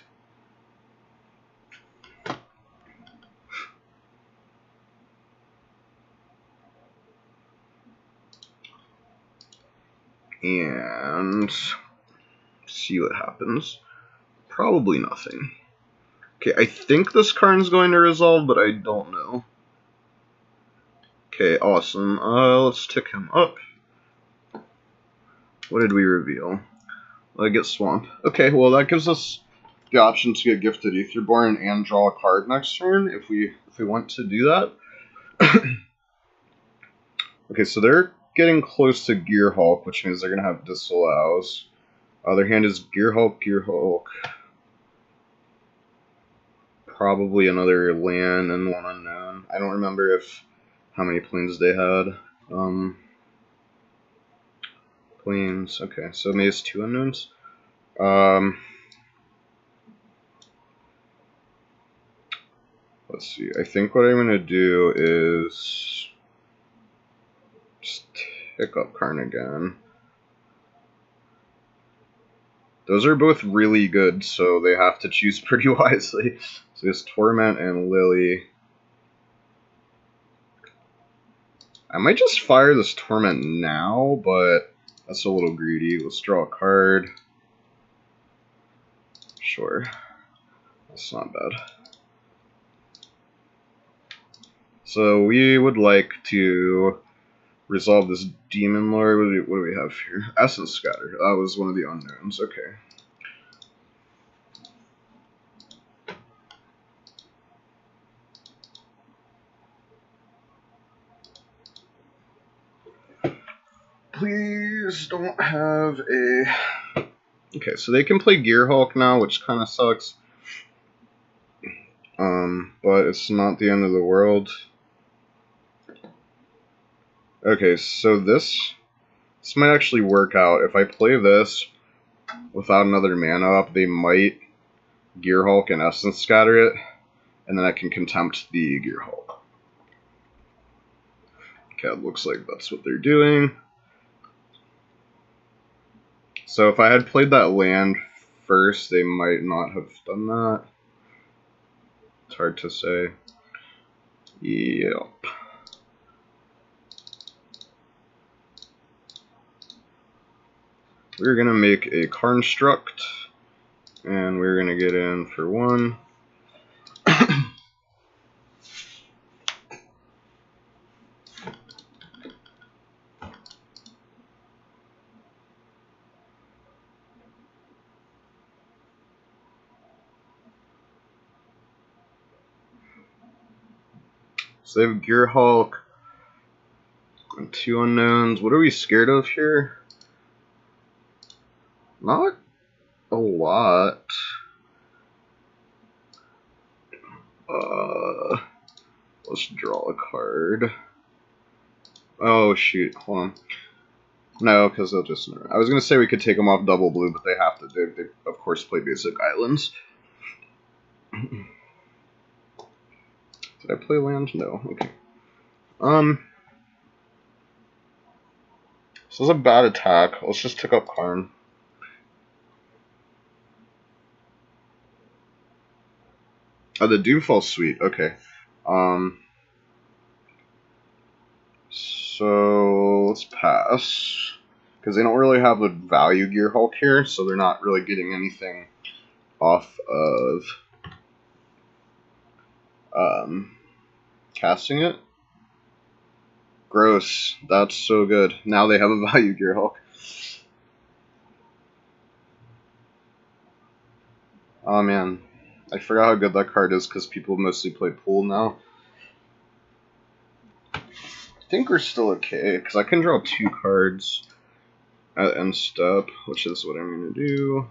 And See what happens. Probably nothing. Okay, I think this Karn's going to resolve, but I don't know. Okay, awesome. Let's tick him up. What did we reveal? I get Swamp. Okay, well that gives us the option to get Gifted Aetherborn and draw a card next turn if we want to do that. Okay, so they're getting close to Gearhulk, which means they're gonna have Disallows. Their hand is Gearhulk. Probably another land and one unknown. I don't remember how many planes they had. Planes. Okay, so maybe it's 2 unknowns. Let's see. I think what I'm gonna do is just pick up Karn again. Those are both really good, so they have to choose pretty wisely. So it's Torment and Lily. I might just fire this Torment now, but that's a little greedy. Let's draw a card. Sure. That's not bad. So we would like to resolve this Demon Lord. What do we have here? Essence Scatter. That was one of the unknowns. Okay. Please don't have a... Okay, so they can play Gearhulk now, which kind of sucks. But it's not the end of the world. Okay, so this might actually work out. If I play this without another mana up, they might Gearhulk and Essence Scatter it, and then I can Contempt the Gearhulk. Okay, it looks like that's what they're doing. So if I had played that land first, they might not have done that. It's hard to say. Yep. We're going to make a Karnstruct, and we're going to get in for 1. So they have Gearhulk and 2 unknowns. What are we scared of here? Not a lot. Let's draw a card. Oh shoot, hold on. No, because they'll just... I was going to say we could take them off double blue, but they have to. They of course play basic islands. Did I play land? No. Okay. So this is a bad attack. Let's just tick up Karn. Oh, the Doomfall's sweet. Okay. So let's pass. Because they don't really have the value Gearhulk here, so they're not really getting anything off of casting it. Gross. That's so good. Now they have a value Gearhulk. Oh man. I forgot how good that card is because people mostly play pool now. I think we're still okay, because I can draw 2 cards at end step, which is what I'm going to do.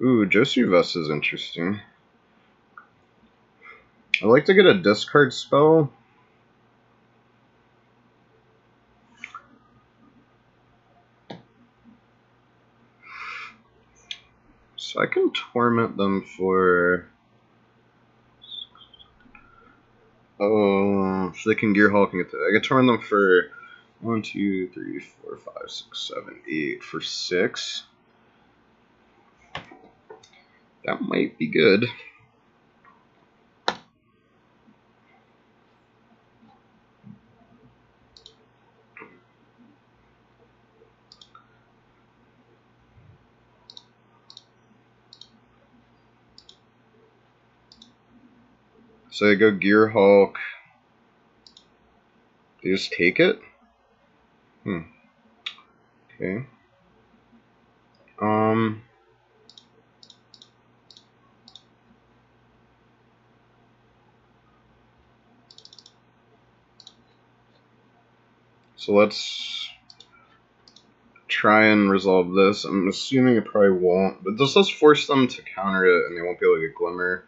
Ooh, Josuvus is interesting. I'd like to get a discard spell. So I can torment them for... Oh, so they can Gearhulk and get I can torment them for 1, 2, 3, 4, 5, 6, 7, 8 for 6. That might be good. So they go Gear Hulk. They just take it? Okay. So let's try and resolve this. I'm assuming it probably won't, but this does force them to counter it and they won't be able to get Glimmer.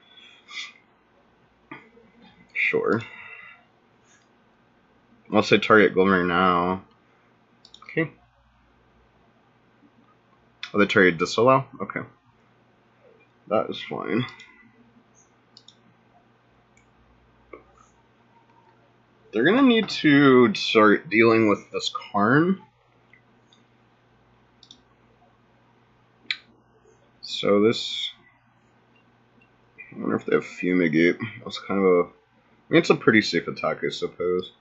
Sure. Unless they target Glimmer now. Okay. Oh, they target Disallow? Okay. That is fine. They're gonna need to start dealing with this Karn. So this... I wonder if they have Fumigate. That's kind of a... I mean, it's a pretty safe attack, I suppose.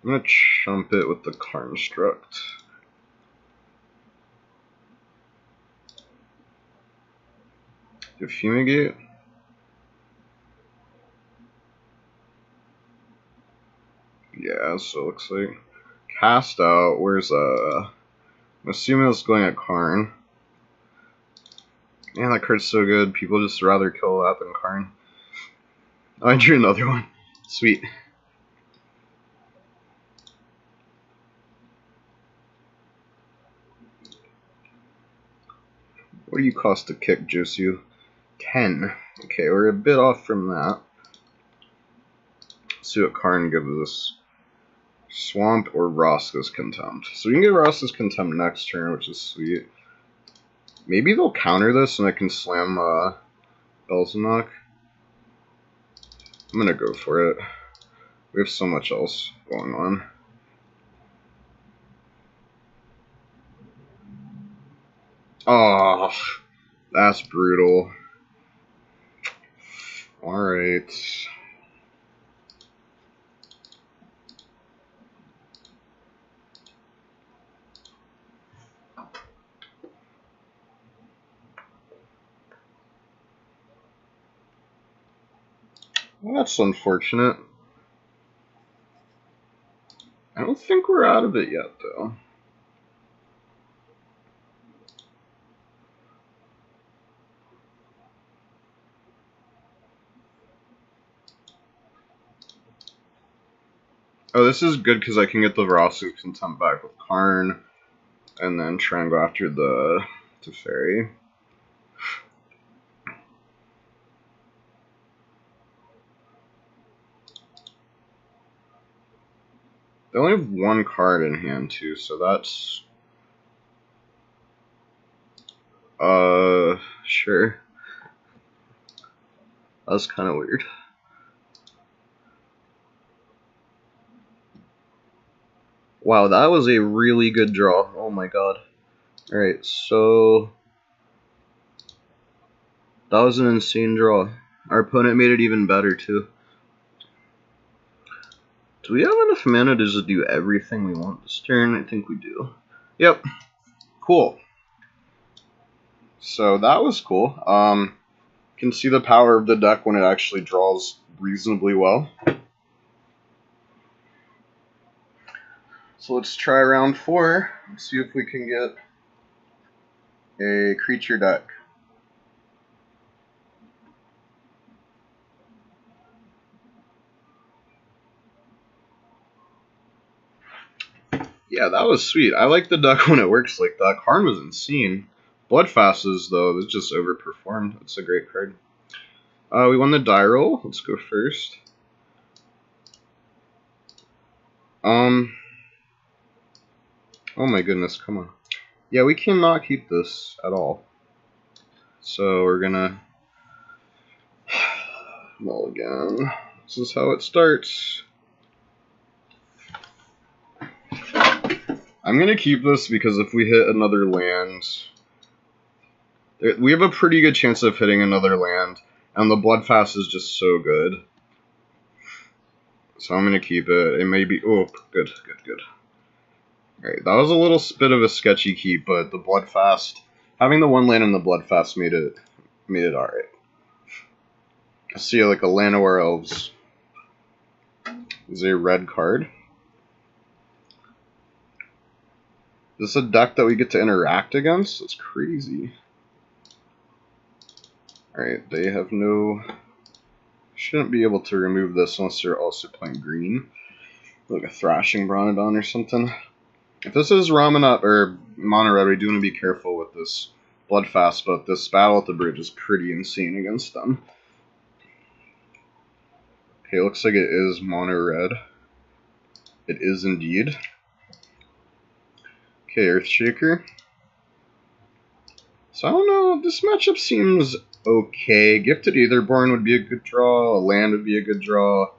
I'm gonna chump it with the Karnstruct. Do Fumigate? Yeah, so it looks like Cast Out. Where's I'm assuming it's going at Karn. Man, that card's so good. People just rather kill that than Karn. Oh, I drew another one. Sweet. What do you cost to kick, Josu? 10. Okay, we're a bit off from that. Let's see what Karn gives us. Swamp or Roscoe's Contempt. So we can get Roscoe's Contempt next turn, which is sweet. Maybe they'll counter this and I can slam Belzenok. I'm gonna go for it. We have so much else going on. Oh, that's brutal. Alright. Well, that's unfortunate. I don't think we're out of it yet, though. Oh, this is good because I can get the Roscoe's Contempt back with Karn, and then try and go after the Teferi. They only have one card in hand, too, so that's... sure. That's kind of weird. Wow, that was a really good draw. Oh my god. Alright, so... that was an insane draw. Our opponent made it even better, too. Do we have enough mana to just do everything we want this turn? I think we do. Yep. Cool. So that was cool. Can see the power of the deck when it actually draws reasonably well. So let's try round 4. See if we can get a creature deck. Yeah, that was sweet. I like the deck when it works like that. Karn was insane. Bloodfast's, though, it's just overperformed. It's a great card. We won the die roll. Let's go first. Oh my goodness, come on. Yeah, we cannot keep this at all. So we're gonna mulligan. This is how it starts. I'm gonna keep this because if we hit another land, we have a pretty good chance of hitting another land, and the Bloodfast is just so good. So I'm gonna keep it. It may be... oh, good, good, good. Alright, that was a little bit of a sketchy keep, but the Bloodfast... having the one land in the Bloodfast made it alright. see like a Llanowar Elves is a red card. Is this a deck that we get to interact against? That's crazy. Alright, they have no... Shouldn't be able to remove this unless they're also playing green. Like a Thrashing Bronodon or something. If this is Ramanat or Mono Red, we do want to be careful with this Bloodfast, but this Battle at the Bridge is pretty insane against them. Okay, looks like it is Mono Red. It is indeed. Okay, Earthshaker. So I don't know, this matchup seems okay. Gifted Aetherborn would be a good draw, a land would be a good draw.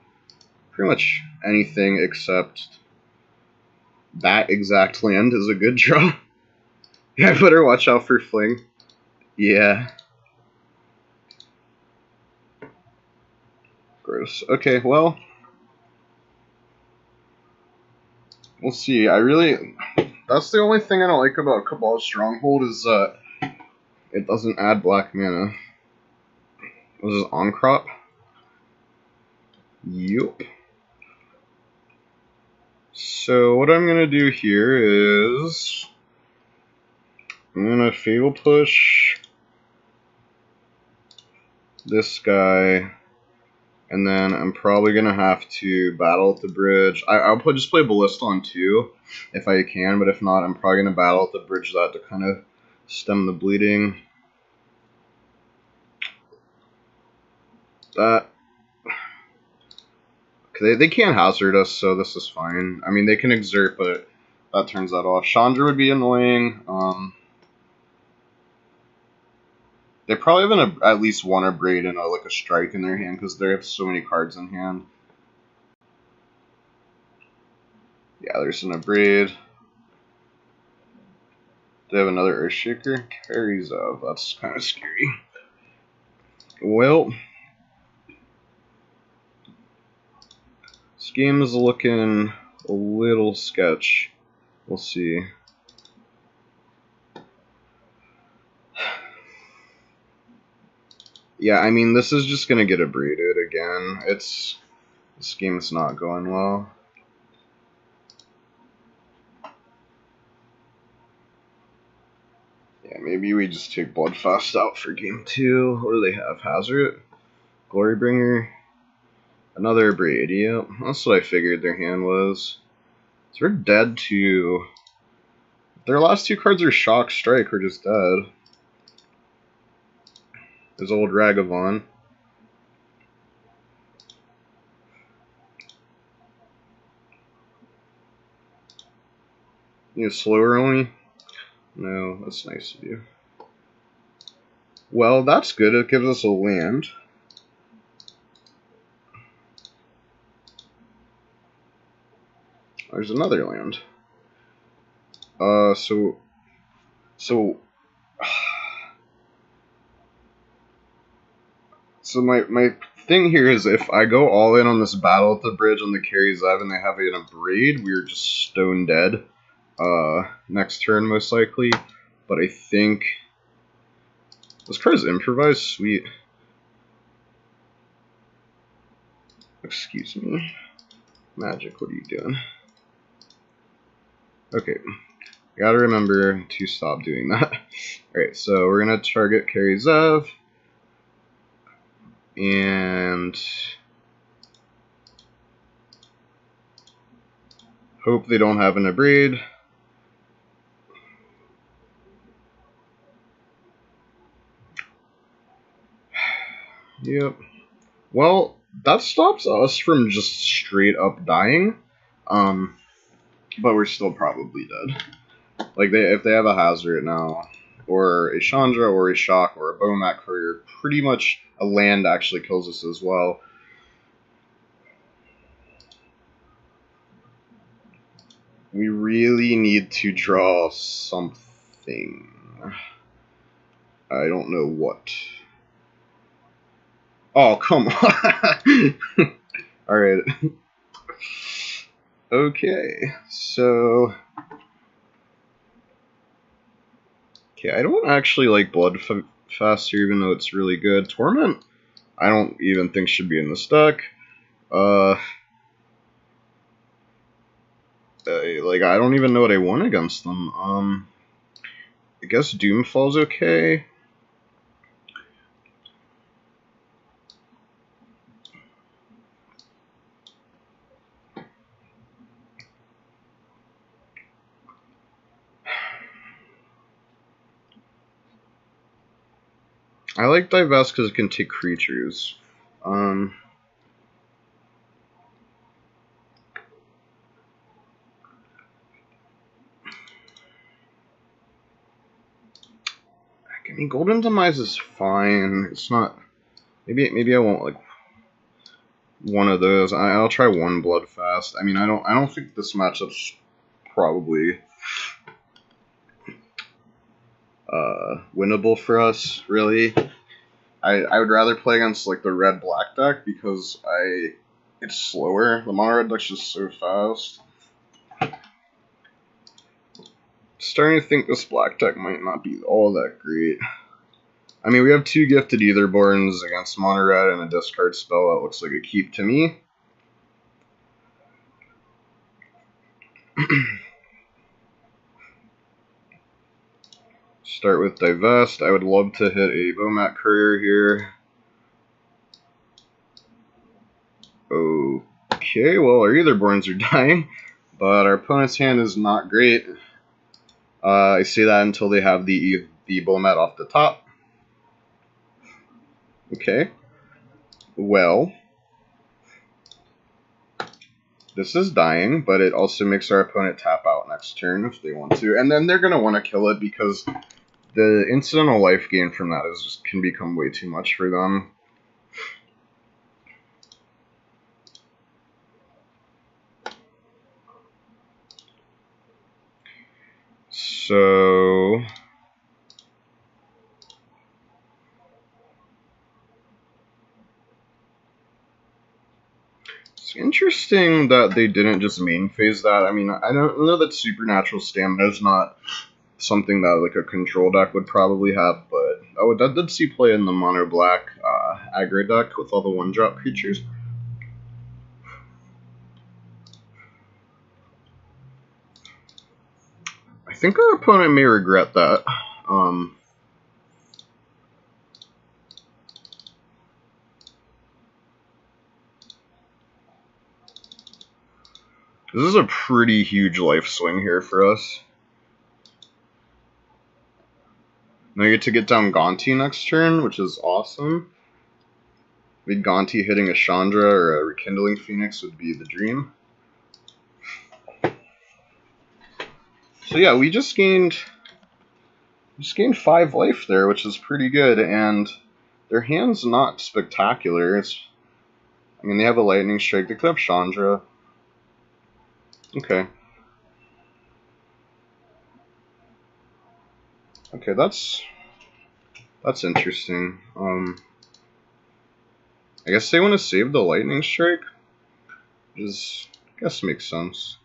Pretty much anything except that exact land is a good draw. Yeah, I better watch out for Fling. Yeah. Gross. Okay, well. We'll see. That's the only thing I don't like about Cabal Stronghold is that it doesn't add black mana. Was this on crop? Yup. So what I'm gonna do here is I'm gonna Fatal Push this guy, and then I'm probably gonna have to Battle at the Bridge. I'll just play Ballista on 2 if I can, but if not, I'm probably gonna Battle at the Bridge that to kind of stem the bleeding. That. They can't hazard us, so this is fine. I mean, they can exert, but that turns that off. Chandra would be annoying. They probably have at least one Abrade and like a Strike in their hand because they have so many cards in hand. Yeah, there's an Abrade. They have another Earthshaker. Carries of. That's kind of scary. Well, this game is looking a little sketch. We'll see. Yeah, I mean, this is just gonna get abraded again. This game's not going well. Yeah, maybe we just take Bloodfast out for game 2. What do they have? Hazard? Glorybringer? Another Abrade, yep. That's what I figured their hand was. So we're dead to... If their last 2 cards are Shock, Strike, we're just dead. There's old Ragavan. You slower only? No, that's nice of you. Well, that's good. It gives us a land. There's another land. So my thing here is if I go all in on this Battle at the Bridge on the Carry Zev and they have an Abrade, we're just stone dead. Next turn most likely. But I think this card is improvised. Sweet. Excuse me. Magic, what are you doing? Okay. I gotta remember to stop doing that. Alright, so we're gonna target Carry Zev. And hope they don't have an Abrade. Yep. Well, that stops us from just straight up dying. But we're still probably dead. Like, if they have a Hazard now, or a Chandra, or a Shock, or a Bomat Courier, pretty much a land actually kills us as well. We really need to draw something. I don't know what. Oh, come on! Alright. Okay, so... Okay, I don't actually like Bloodfast here, even though it's really good. Torment I don't even think should be in this deck. Like, I don't even know what I won against them. I guess Doomfall's okay. I like Divest because it can take creatures. I mean, Golden Demise is fine. It's not. Maybe I won't like one of those. I'll try one Bloodfast. I mean, I don't think this matchup's probably winnable for us, really. I would rather play against like the red-black deck because it's slower. The mono red deck's just so fast. Starting to think this black deck might not be all that great. I mean, we have 2 Gifted Aetherborns against mono red and a discard spell that looks like a keep to me. Start with Divest. I would love to hit a Bomat Courier here. Okay, well, our Aetherborns are dying, but our opponent's hand is not great. I say that until they have the Bomat off the top. Okay. Well, this is dying, but it also makes our opponent tap out next turn if they want to. And then they're going to want to kill it because the incidental life gain from that can become way too much for them. So it's interesting that they didn't just main phase that. I mean, I don't know that Supernatural Stamina is not something that like a control deck would probably have, but that did see play in the mono black aggro deck with all the 1-drop creatures. I think our opponent may regret that. This is a pretty huge life swing here for us. Now you get to get down Gonti next turn, which is awesome. Maybe Gonti hitting a Chandra or a Rekindling Phoenix would be the dream. So yeah, we just gained 5 life there, which is pretty good, and their hand's not spectacular. I mean, they have a Lightning Strike. They could have Chandra. Okay. Okay, that's interesting. I guess they want to save the Lightning Strike, which I guess makes sense.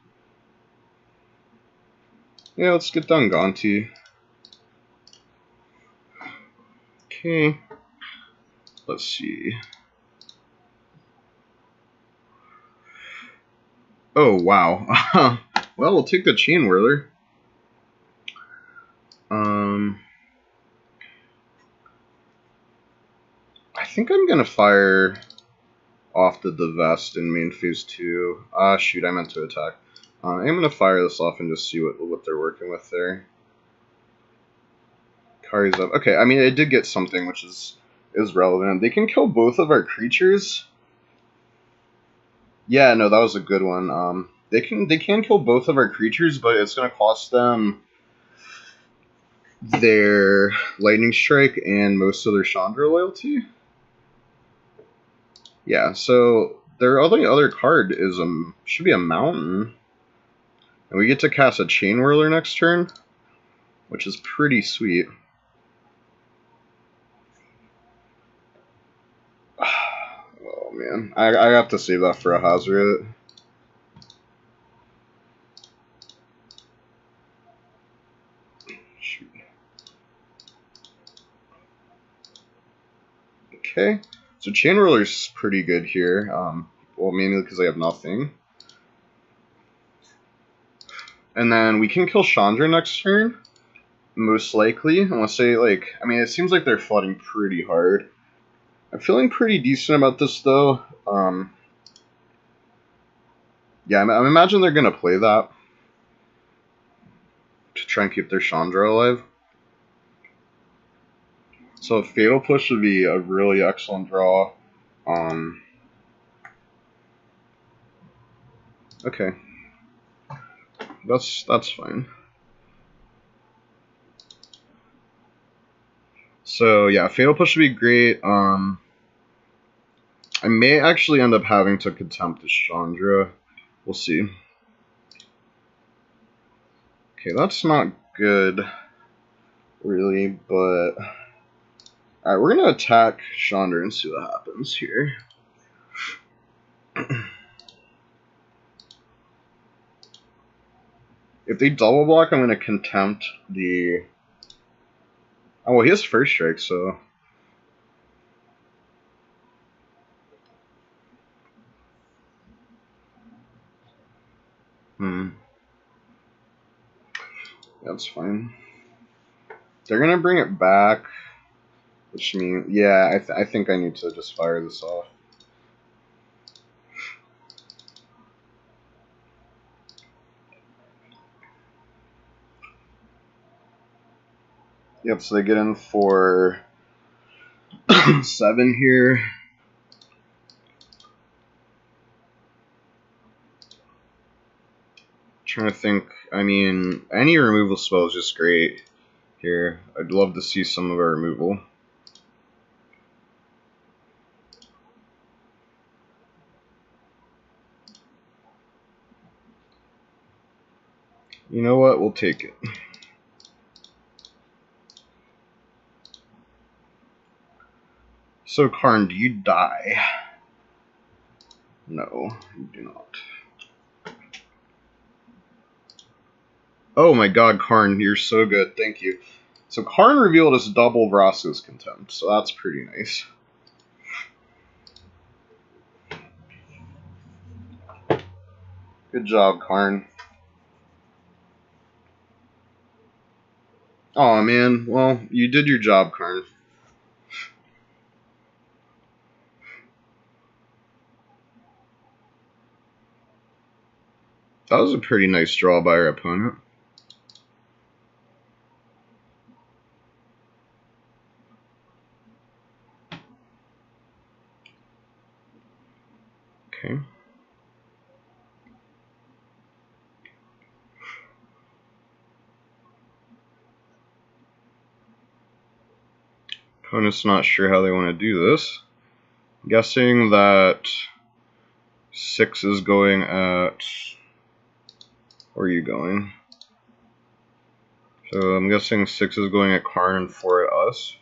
Yeah, let's get down Gonti. Okay. Let's see. Oh, wow. Well, we'll take the Chain Whirler. I think I'm gonna fire off the Divest in main phase 2. Shoot, I meant to attack. I'm gonna fire this off and just see what they're working with there. Kari's up. Okay, I mean, it did get something, which is relevant. They can kill both of our creatures. Yeah, no, that was a good one. They can kill both of our creatures, but it's gonna cost them their Lightning Strike and most of their Chandra loyalty. Yeah, so their only other card is should be a Mountain, and we get to cast a Chain Whirler next turn, which is pretty sweet. Oh man, I have to save that for a Hazoret. Okay, So Chain Roller's pretty good here. Well, mainly because I have nothing. And then we can kill Chandra next turn, most likely, unless they, like, I mean, it seems like they're flooding pretty hard. I'm feeling pretty decent about this, though. Yeah, I imagine they're going to play that to try and keep their Chandra alive. So Fatal Push would be a really excellent draw. Okay. That's fine. So yeah, Fatal Push would be great. I may actually end up having to Contempt this Chandra. We'll see. Okay, that's not good, really, but... Alright, we're gonna attack Chandra and see what happens here. If they double block, I'm gonna Contempt the... Oh, well, he has First Strike, so... That's fine. They're gonna bring it back, which means... Yeah, I think I need to just fire this off. Yep, so they get in for 7 here. Trying to think, I mean, any removal spell is just great here. I'd love to see some of our removal. You know what? We'll take it. So, Karn, do you die? No, you do not. Oh my god, Karn, you're so good. Thank you. So, Karn revealed as double Vraska's Contempt, so that's pretty nice. Good job, Karn. Aw, man. Well, you did your job, Karn. That was a pretty nice draw by our opponent. Okay. Opponent's not sure how they want to do this. I'm guessing that 6 is going at... Where are you going? So I'm guessing 6 is going at Karn and 4 at us.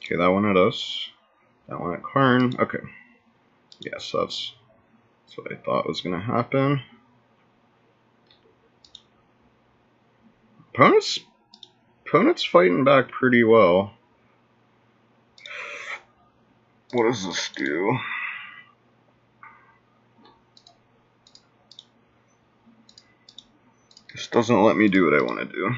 Okay, that one at us. That one at Karn. Okay. Yes, that's what I thought was going to happen. Opponent's fighting back pretty well. What does this do? This doesn't let me do what I want to do.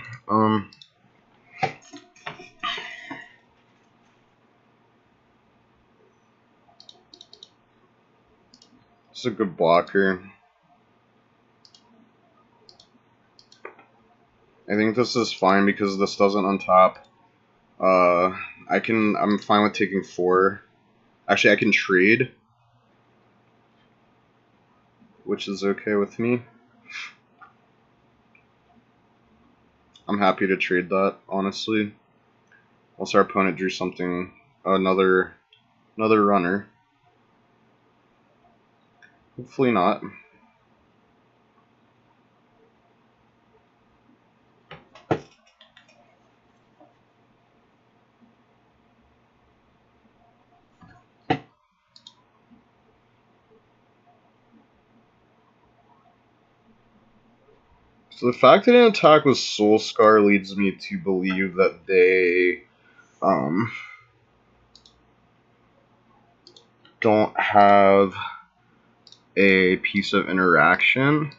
It's a good blocker. I think this is fine because this doesn't untap. I'm fine with taking 4. Actually, I can trade, which is okay with me. I'm happy to trade that, honestly. Once our opponent drew something, another runner. Hopefully not. So the fact that an attack with Soul Scar leads me to believe that they don't have a piece of interaction.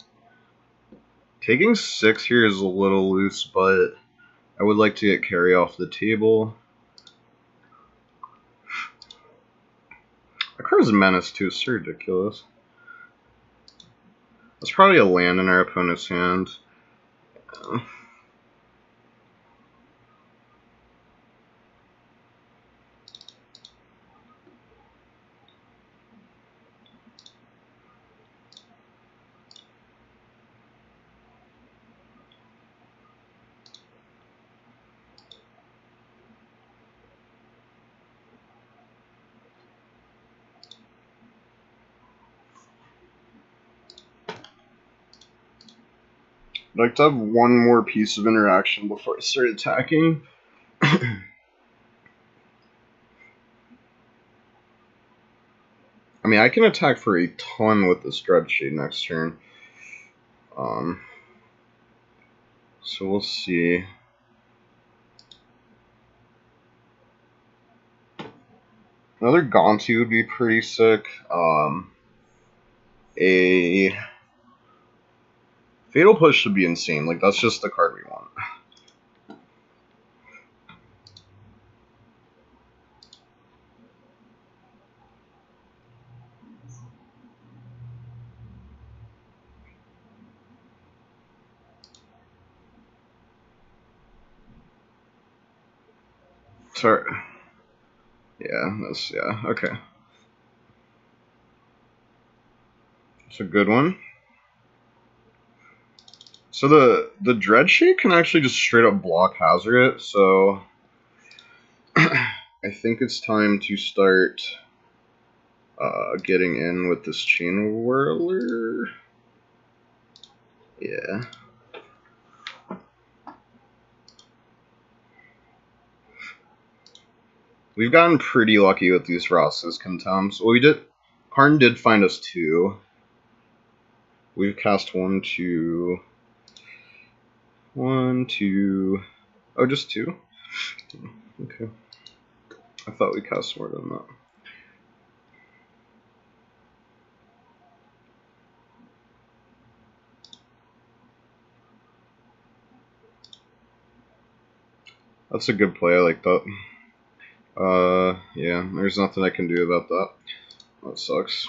Taking 6 here is a little loose, but I would like to get carry off the table. That card's Menace too, it's so ridiculous. That's probably a land in our opponent's hand. I'd like to have one more piece of interaction before I start attacking. I mean, I can attack for a ton with this Dreadshade next turn. So we'll see. Another Gonti would be pretty sick. A Fatal Push should be insane. Like, that's just the card we want. Sorry. Yeah, okay. It's a good one. So the Dreadshade can actually just straight up block Hazard it, so I think it's time to start getting in with this Chain Whirler. Yeah. We've gotten pretty lucky with these Ross's Contempts. Well, Karn did find us 2. We've cast 1, 2... 1, 2... Oh, just 2? Okay. I thought we cast more than that. That's a good play, I like that. Yeah, there's nothing I can do about that. That sucks.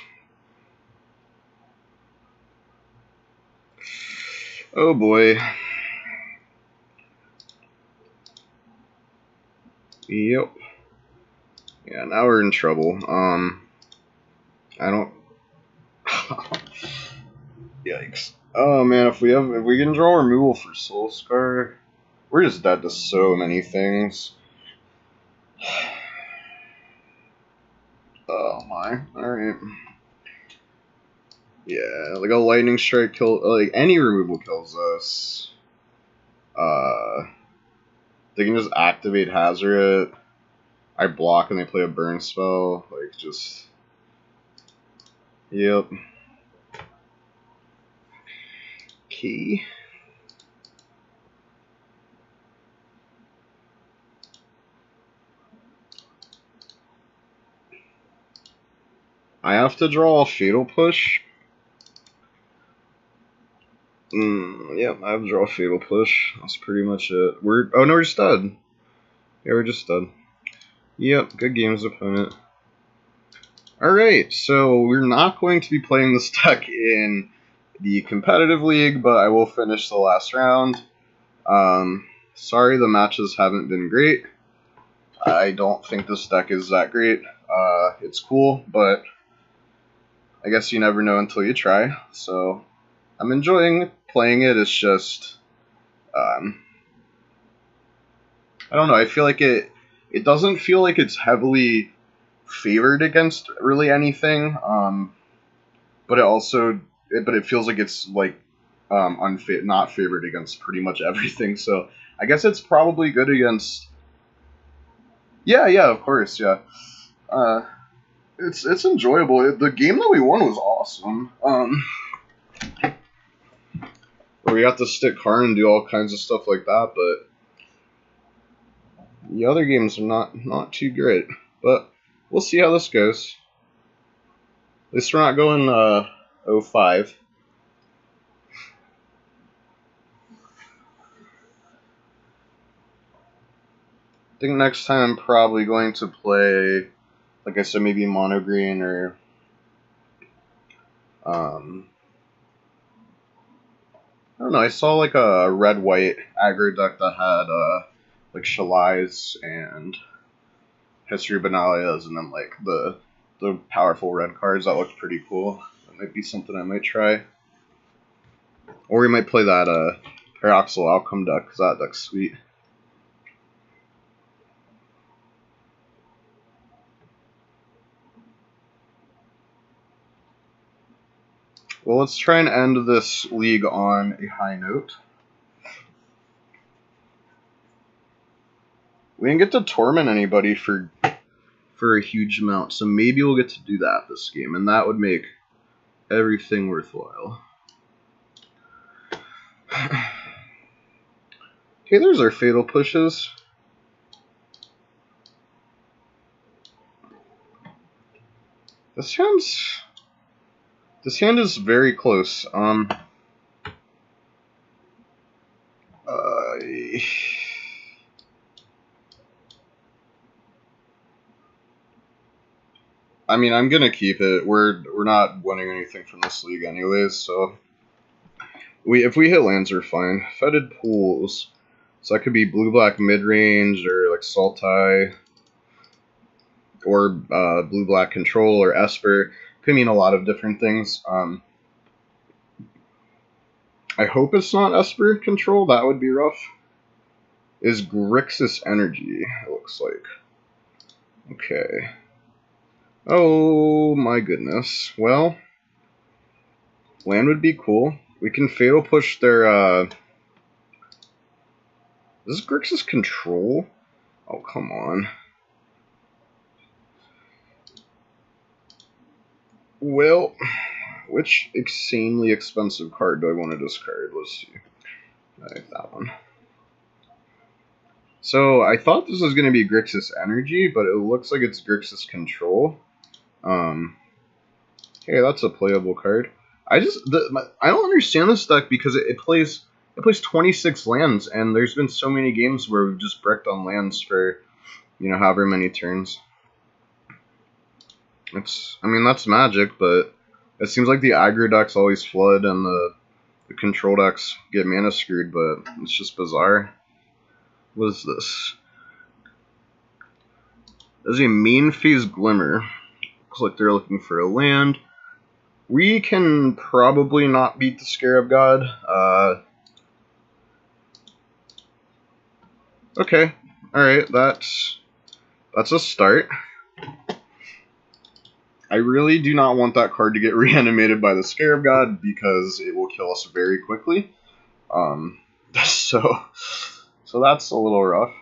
Oh boy. Yep. Yeah, now we're in trouble. I don't... Yikes. Oh man, if we can draw removal for Soul Scar, we're just dead to so many things. Oh my. Alright. Yeah, like a Lightning Strike like any removal kills us. They can just activate Hazard. I block and they play a burn spell. Like, just... Yep. Key. I have to draw a Fatal Push. Yep, I have to draw a Fatal Push. That's pretty much it. Oh no, we're just dead. Yeah, we're just dead. Yep, good games, opponent. Alright, so we're not going to be playing this deck in the competitive league, but I will finish the last round. Sorry the matches haven't been great. I don't think this deck is that great. It's cool, but I guess you never know until you try. So I'm enjoying playing it. It's just, I don't know. I feel like it doesn't feel like it's heavily favored against really anything. But it feels like it's like not favored against pretty much everything. So I guess it's probably good against. Yeah, of course, yeah. It's enjoyable. The game that we won was awesome. we got to stick Karn and do all kinds of stuff like that, but the other games are not too great. But we'll see how this goes. At least we're not going 05. I think next time I'm probably going to play, like I said, maybe Mono Green or I don't know. I saw like a red-white aggro deck that had like Shalais and History Benalias, and then like the powerful red cards. That looked pretty cool. That might be something I might try. Or we might play that Paradoxical Outcome deck, because that deck's sweet. Well, let's try and end this league on a high note. We didn't get to torment anybody for a huge amount, so maybe we'll get to do that this game, and that would make everything worthwhile. Okay, there's our Fatal Pushes. This hand is very close. I mean, I'm gonna keep it. We're not winning anything from this league anyways, so if we hit lands, we're fine. Fetid Pools, so that could be blue-black mid-range or like Sultai, or blue-black Control or Esper. Could mean a lot of different things. I hope it's not Esper Control. That would be rough. Is Grixis Energy? It looks like. Okay. Oh my goodness. Well, land would be cool. We can Fatal Push their, Is this Grixis Control? Oh, come on. Well, which insanely expensive card do I want to discard? Let's see. I have that one. So, I thought this was going to be Grixis Energy, but it looks like it's Grixis Control. Hey, that's a playable card. I don't understand this deck because it plays 26 lands, and there's been so many games where we've just bricked on lands for, you know, however many turns. I mean, that's Magic, but it seems like the aggro decks always flood and the control decks get mana screwed, but it's just bizarre. What is this? There's a Mean Phase Glimmer. Looks like they're looking for a land. We can probably not beat the Scarab God. Okay, alright, that's a start. I really do not want that card to get reanimated by the Scarab God because it will kill us very quickly. So that's a little rough.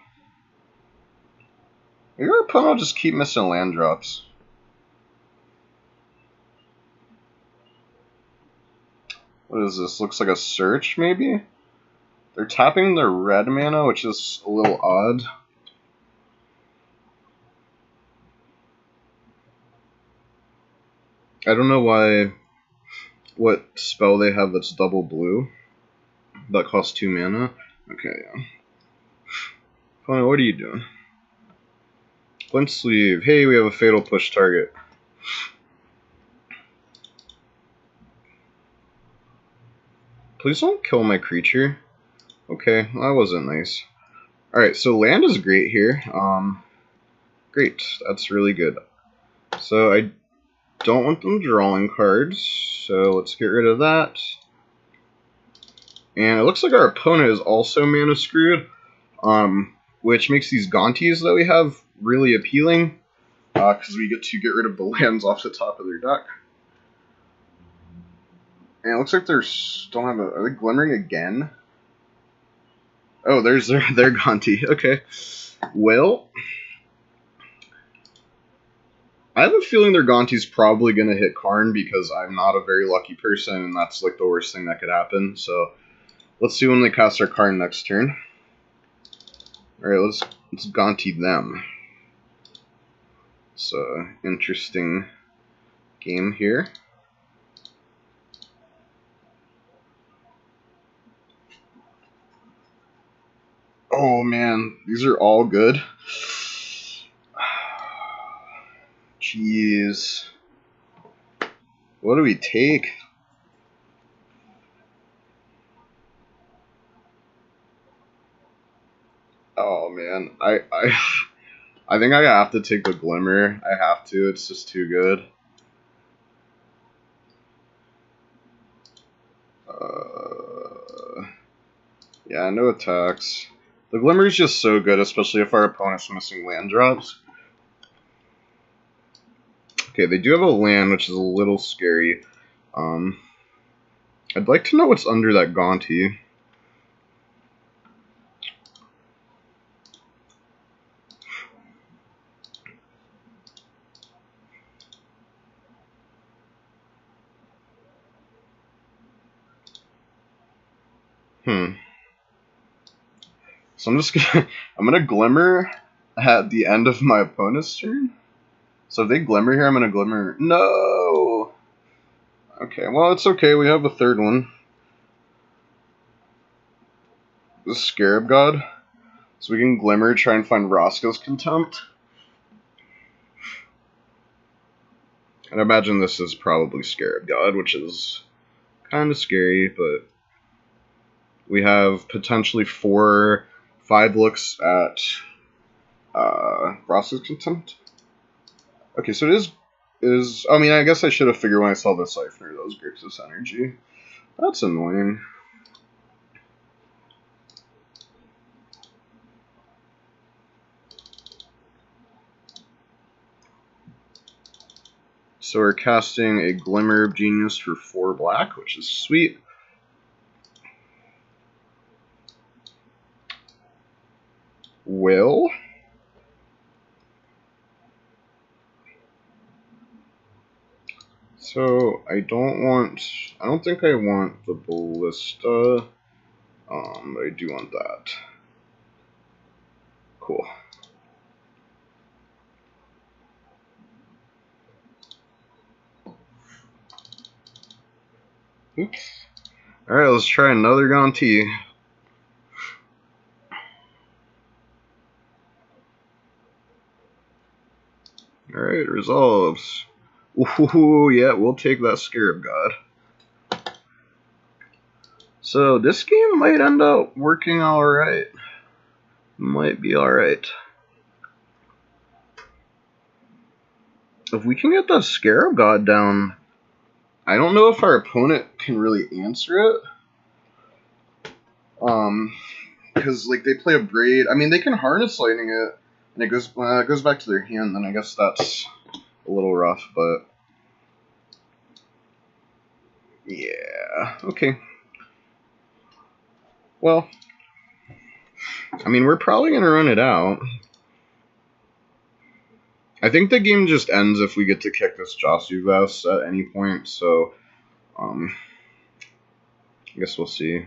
Maybe our opponent will just keep missing land drops. What is this? Looks like a search, maybe? They're tapping their red mana, which is a little odd. I don't know what spell they have that's double blue. That costs 2 mana. Okay, yeah. Opponent, what are you doing? Flint Sleeve. Hey, we have a Fatal Push target. Please don't kill my creature. Okay, that wasn't nice. Alright, so land is great here. Great, that's really good. So I don't want them drawing cards, so let's get rid of that. And it looks like our opponent is also mana screwed, which makes these Gaunties that we have really appealing, because we get to get rid of the lands off the top of their deck. And it looks like are they glimmering again? Oh, there's their Gaunty. Okay. Well, I have a feeling their Gaunty's probably going to hit Karn because I'm not a very lucky person, and that's like the worst thing that could happen. So Let's see when they cast our card next turn. Alright, let's Gonti them. It's an interesting game here. Oh man, these are all good. Jeez. What do we take? Oh man, I think I have to take the Glimmer. I have to. It's just too good. Yeah, no attacks. The Glimmer is just so good, especially if our opponent's missing land drops. Okay, they do have a land, which is a little scary. I'd like to know what's under that Gonti. So I'm just gonna I'm gonna Glimmer at the end of my opponent's turn. So if they Glimmer here, I'm gonna Glimmer. No. Okay, well it's okay. We have a third one. The Scarab God. So we can Glimmer, try and find Roscoe's Contempt. And I imagine this is probably Scarab God, which is kind of scary, but we have potentially 4-5 looks at Roscoe's Contempt. Okay, so it is. I mean, I guess I should have figured when I saw the Cipher, those Grixis Energy. That's annoying. So we're casting a Glimmer of Genius for 4 black, which is sweet. Will. So I don't think I want the Ballista. I do want that. Cool. Oops. Alright, let's try another Gonti. Alright, resolves. Ooh, yeah, we'll take that Scarab God. So this game might end up working alright. Might be alright. If we can get that Scarab God down, I don't know if our opponent can really answer it. Because like they play a Braid. I mean, they can Harness Lightning it, and it goes back to their hand. Then I guess that's a little rough, but yeah, okay. Well, I mean, we're probably gonna run it out. I think the game just ends if we get to kick this Josuvas at any point. So, I guess we'll see.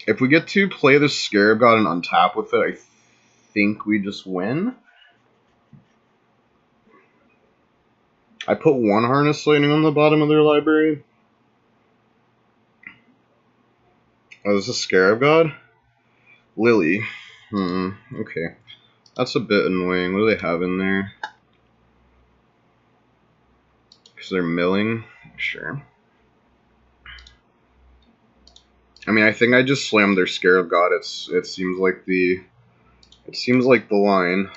If we get to play the Scarab God and untap with it, I think we just win. I put 1 Harness Lightning on the bottom of their library. Oh, this is Scarab God? Lily. Okay. That's a bit annoying. What do they have in there? Because they're milling? Sure. I mean, I think I just slammed their Scarab God. It seems like the line.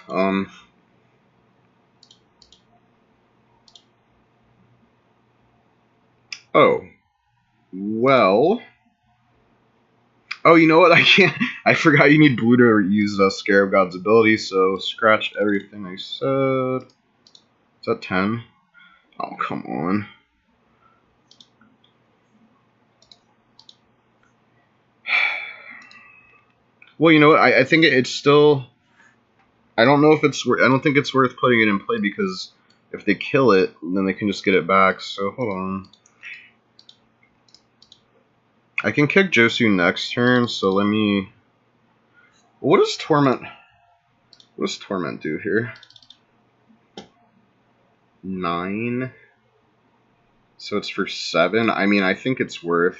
Oh. Well. Oh, you know what? I forgot you need blue to use Scarab God's ability, so scratch everything I said. Is that 10? Oh, come on. Well, you know what? I think it's still... I don't know if it's worth... I don't think it's worth putting it in play, because if they kill it, then they can just get it back, so hold on. I can kick Josu next turn, so let me... What does Torment do here? 9. So it's for 7. I mean, I think it's worth,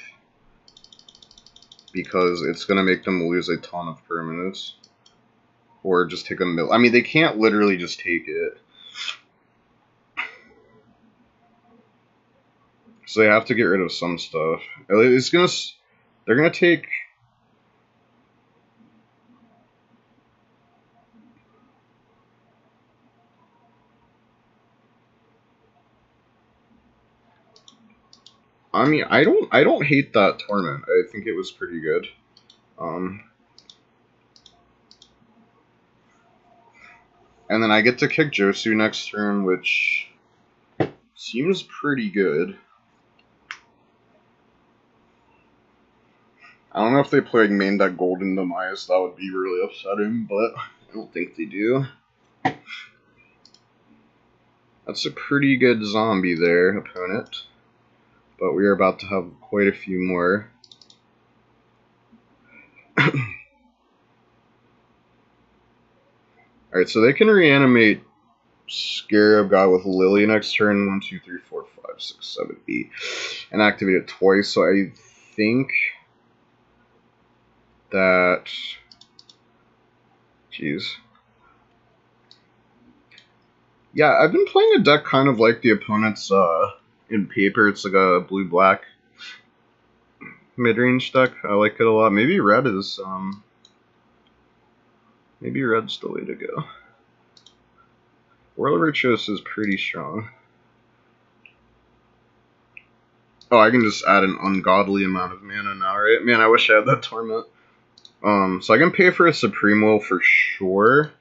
because it's gonna make them lose a ton of permanents. Or just take a mill. I mean, they can't literally just take it. So they have to get rid of some stuff. They're gonna take... I mean, I don't hate that Torment. I think it was pretty good. And then I get to kick Josu next turn, which seems pretty good. I don't know if they play main deck Golden Demise, that would be really upsetting, but I don't think they do. That's a pretty good zombie there, opponent. But we are about to have quite a few more. Alright, so they can reanimate Scarab God with Lily next turn. 1, 2, 3, 4, 5, 6, 7, 8. And activate it twice, so I think that... Jeez. Yeah, I've been playing a deck kind of like the opponent's in paper. It's like a blue-black mid-range deck. I like it a lot. Maybe red is maybe red's the way to go. World Riches is pretty strong. Oh, I can just add an ungodly amount of mana now, right? Man, I wish I had that Torment. So I can pay for a Supreme Will for sure.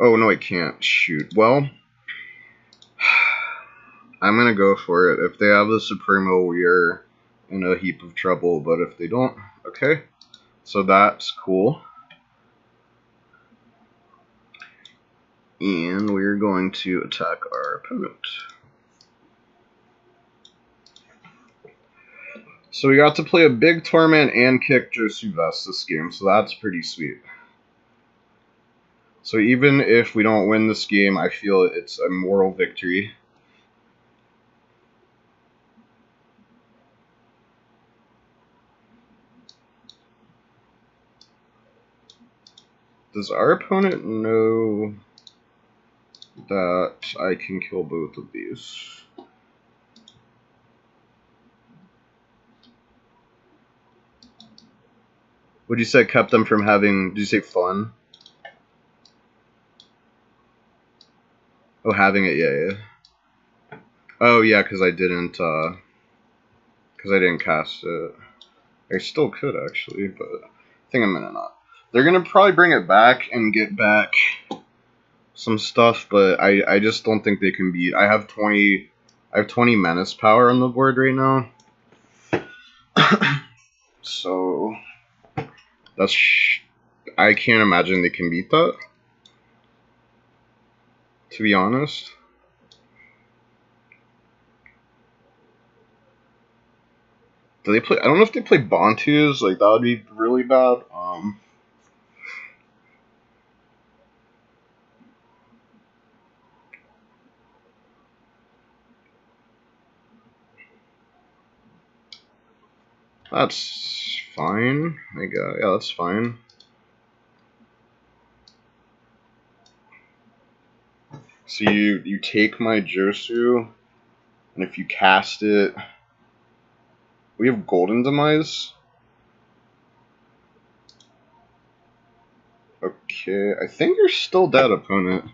Oh, no, I can't. Shoot. Well, I'm gonna go for it. If they have the Supremo, we are in a heap of trouble, but if they don't, okay. So that's cool. And we're going to attack our opponent. So we got to play a big Torment and kick Josu Vest this game, so that's pretty sweet. So even if we don't win this game, I feel it's a moral victory. Does our opponent know that I can kill both of these? Would you say kept them from having, did you say fun? Oh, having it, yeah. Oh, yeah, because I didn't cast it. I still could, actually, but I think I'm gonna not. They're gonna probably bring it back and get back some stuff, but I just don't think they can beat. I have 20 menace power on the board right now. So that's I can't imagine they can beat that, to be honest. Do they play? I don't know if they play Bantus. Like, that would be really bad. That's fine. I guess. Yeah, that's fine. So you take my Josu, and if you cast it, we have Golden Demise. Okay, I think you're still dead, opponent.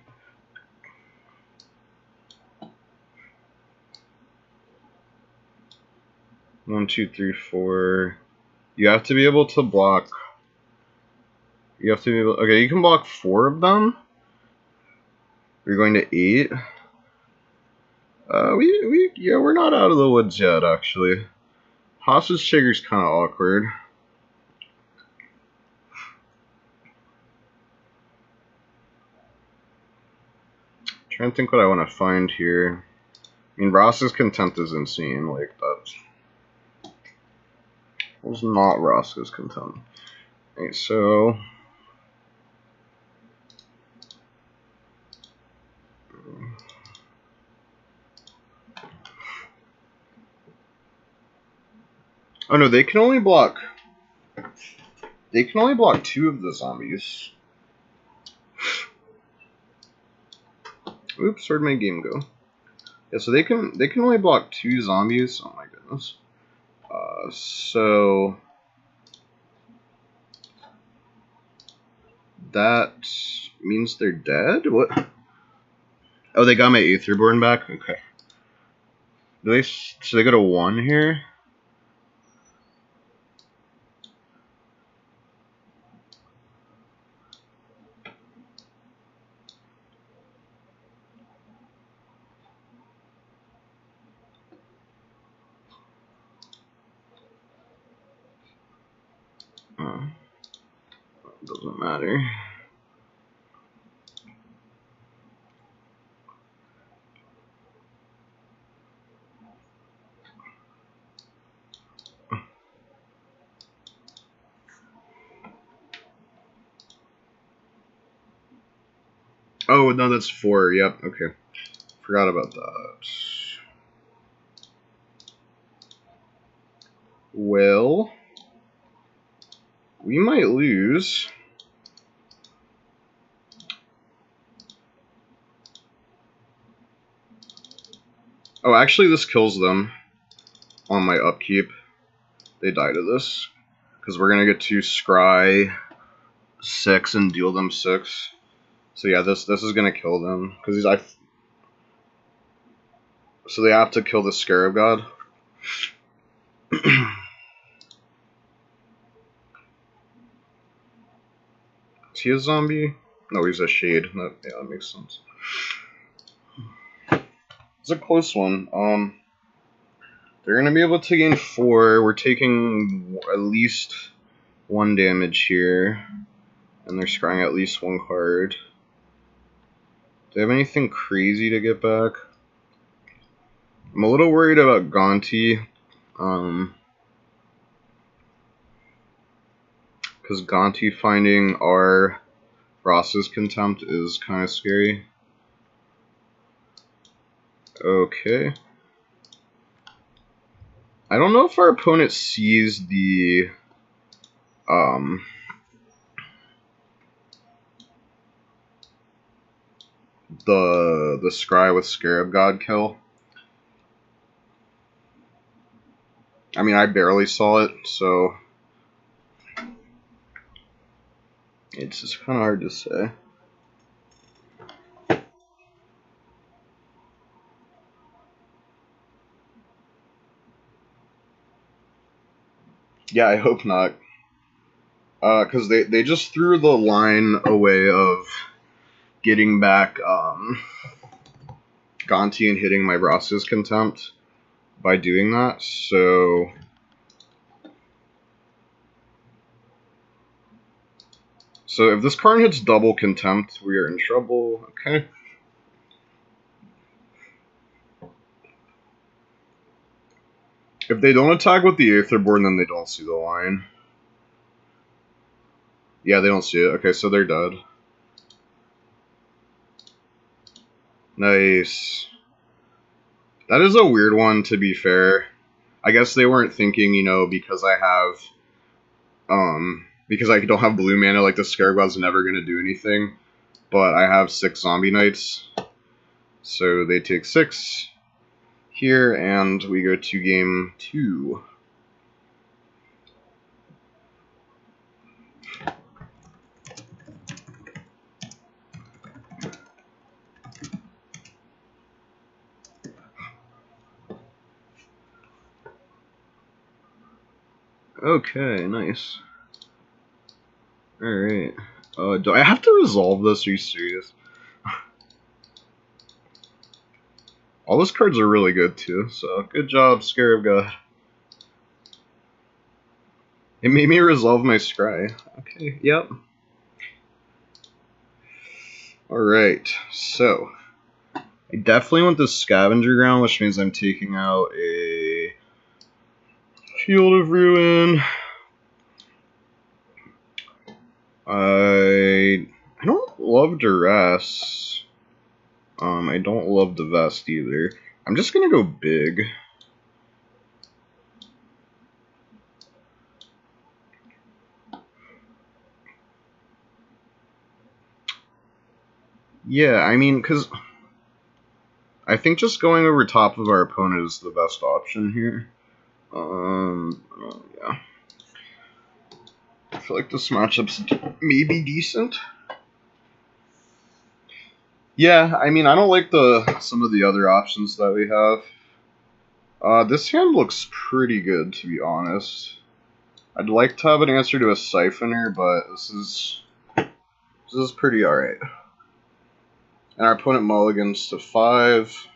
One, two, three, four. You have to be able to block. You have to be able. Okay, you can block 4 of them. We're going to 8. Yeah, we're not out of the woods yet, actually. Hostage Trigger's kind of awkward. trying to think what I want to find here. I mean, Ross's Contempt is insane. Like, that was not Ross's Contempt. Okay, so... Oh no, they can only block... They can only block 2 of the zombies. Oops, where'd my game go? Yeah, so they can only block 2 zombies. Oh my goodness. So that means they're dead? What? Oh, they got my Aetherborn back? Okay. So they go to 1 here? Doesn't matter. Oh, no, that's 4. Yep, okay. Forgot about that. Well, we might lose. Oh, actually, this kills them on my upkeep. They die to this. Because we're going to get to scry 6 and deal them 6. So yeah, this is going to kill them. Because so they have to kill the Scarab God. Is he a zombie? No, he's a shade. Yeah, that makes sense. It's a close one. They're gonna be able to gain 4. We're taking at least 1 damage here, and they're scrying at least 1 card. Do they have anything crazy to get back? I'm a little worried about Gonti, because Gonti finding our Ross's Contempt is kind of scary. Okay. I don't know if our opponent sees the scry with Scarab God kill. I mean, I barely saw it, so it's just kind of hard to say. Yeah, I hope not. Because they just threw the line away of getting back Gonti and hitting my Ross's Contempt by doing that, so... So if this card hits double Contempt, we are in trouble. Okay. If they don't attack with the Aetherborn, then they don't see the line. Yeah, they don't see it. Okay, so they're dead. Nice. That is a weird one, to be fair. I guess they weren't thinking, you know, because I don't have blue mana, like the Scarab God's never gonna do anything. But I have 6 Zombie Knights. So they take 6 here, and we go to game 2. Okay, nice. Alright. Do I have to resolve this? Are you serious? All those cards are really good too, so good job, Scarab God. It made me resolve my scry. Okay, yep. Alright, so I definitely want the Scavenger Ground, which means I'm taking out a Field of Ruin. I don't love Duress. I don't love the Vest either. I'm just gonna go big. Yeah, I mean, because I think just going over top of our opponent is the best option here. Yeah. I feel like this matchup's maybe decent. Yeah, I mean, I don't like some of the other options that we have. This hand looks pretty good, to be honest. I'd like to have an answer to a Siphoner, but this is pretty alright. And our opponent mulligans to 5.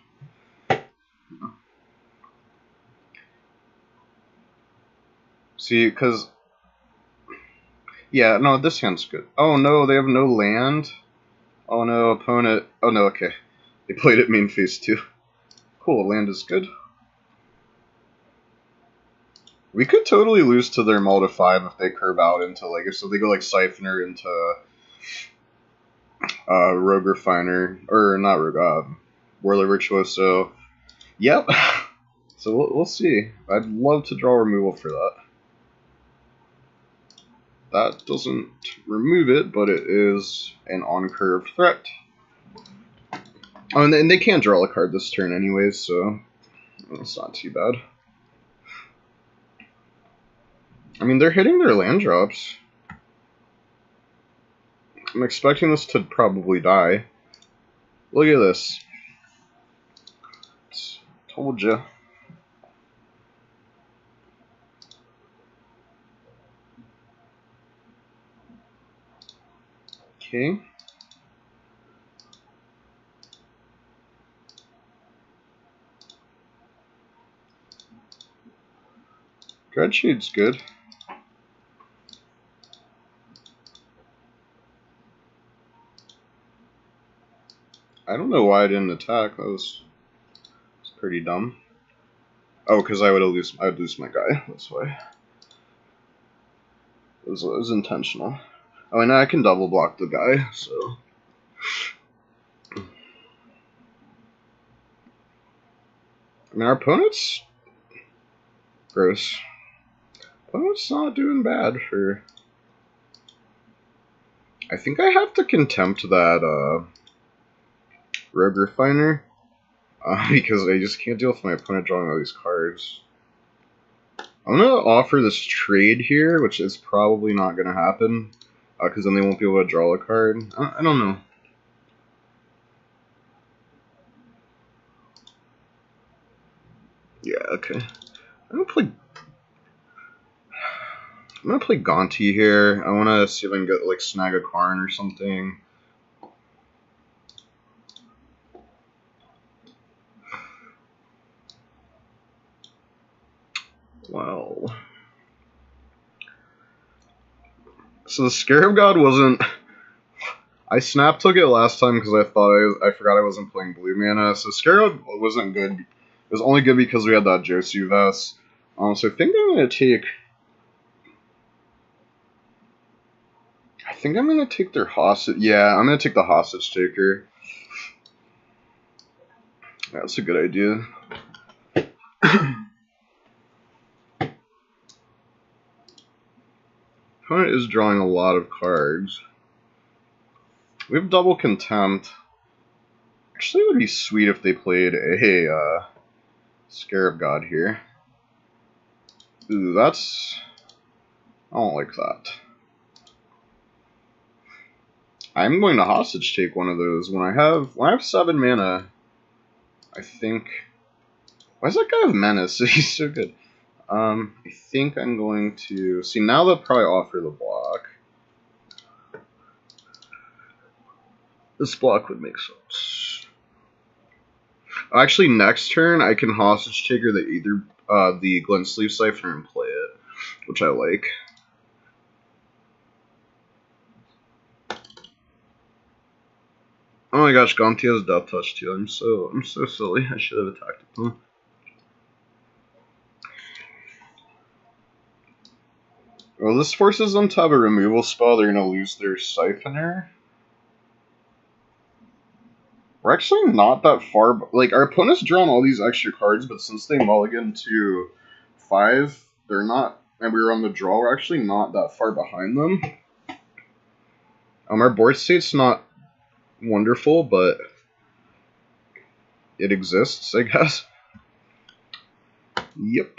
See, because... Yeah, no, this hand's good. Oh no, they have no land. Oh no, opponent... Oh no, okay. They played it main phase 2. Cool, land is good. We could totally lose to their mull to 5 if they curve out into, like, if so they go, like, Siphoner into Rogue Refiner, or not Rogue, Whirler Virtuoso. Yep. So we'll see. I'd love to draw removal for that. That doesn't remove it, but it is an on-curve threat. Oh, and they can't draw a card this turn anyways, so it's not too bad. I mean, they're hitting their land drops. I'm expecting this to probably die. Look at this. Told ya. Okay. Dreadshade's good. I don't know why I didn't attack. That was pretty dumb. Oh, because I'd lose my guy. That's why. It was intentional. Oh, and now I can double block the guy, so. I mean, our opponent's gross. Opponent's not doing bad for. I think I have to contempt that Rogue Refiner because I just can't deal with my opponent drawing all these cards. I'm gonna offer this trade here, which is probably not gonna happen because then they won't be able to draw a card. I don't know. Yeah, okay. I'm gonna play Gonti here. I wanna see if I can get like snag a Karn or something. Well, so the Scarab God wasn't. I snap took it last time because I forgot I wasn't playing blue mana. So Scarab wasn't good. It was only good because we had that Josu Vest. So I think I'm gonna take. I think I'm gonna take their hostage. Yeah, I'm gonna take the hostage taker. That's a good idea. Opponent is drawing a lot of cards. We have double contempt. Actually, it would be sweet if they played a Scarab God here. Ooh, that's. I don't like that. I'm going to hostage take one of those when I have 7 mana. I think. Why does that guy have menace? He's so good. I think I'm going to see now. They'll probably offer the block. This block would make sense. Actually, next turn I can hostage taker the Glensleeve Siphoner and play it, which I like. Oh my gosh, Gonti has Death Touch too. I'm so silly. I should have attacked him. Well, this forces them to have a removal spell. They're gonna lose their Siphoner. We're actually not that far. Like, our opponent's drawn all these extra cards, but since they mulligan to 5, they're not. And we were on the draw. We're actually not that far behind them. Our board state's not wonderful, but it exists, I guess. Yep.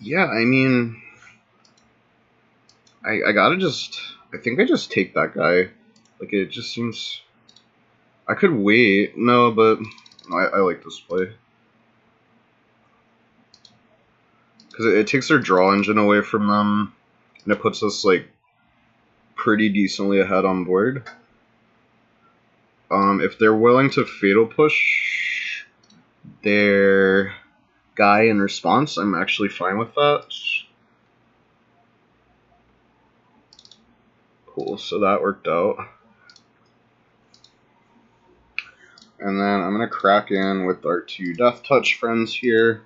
Yeah, I mean, I gotta just, I think I just take that guy. Like, it just seems, I could wait. No, but I like this play. Because it takes their draw engine away from them, and it puts us, like, pretty decently ahead on board. If they're willing to Fatal Push their guy in response, I'm actually fine with that. Cool, so that worked out. And then I'm going to crack in with our 2 Death Touch friends here.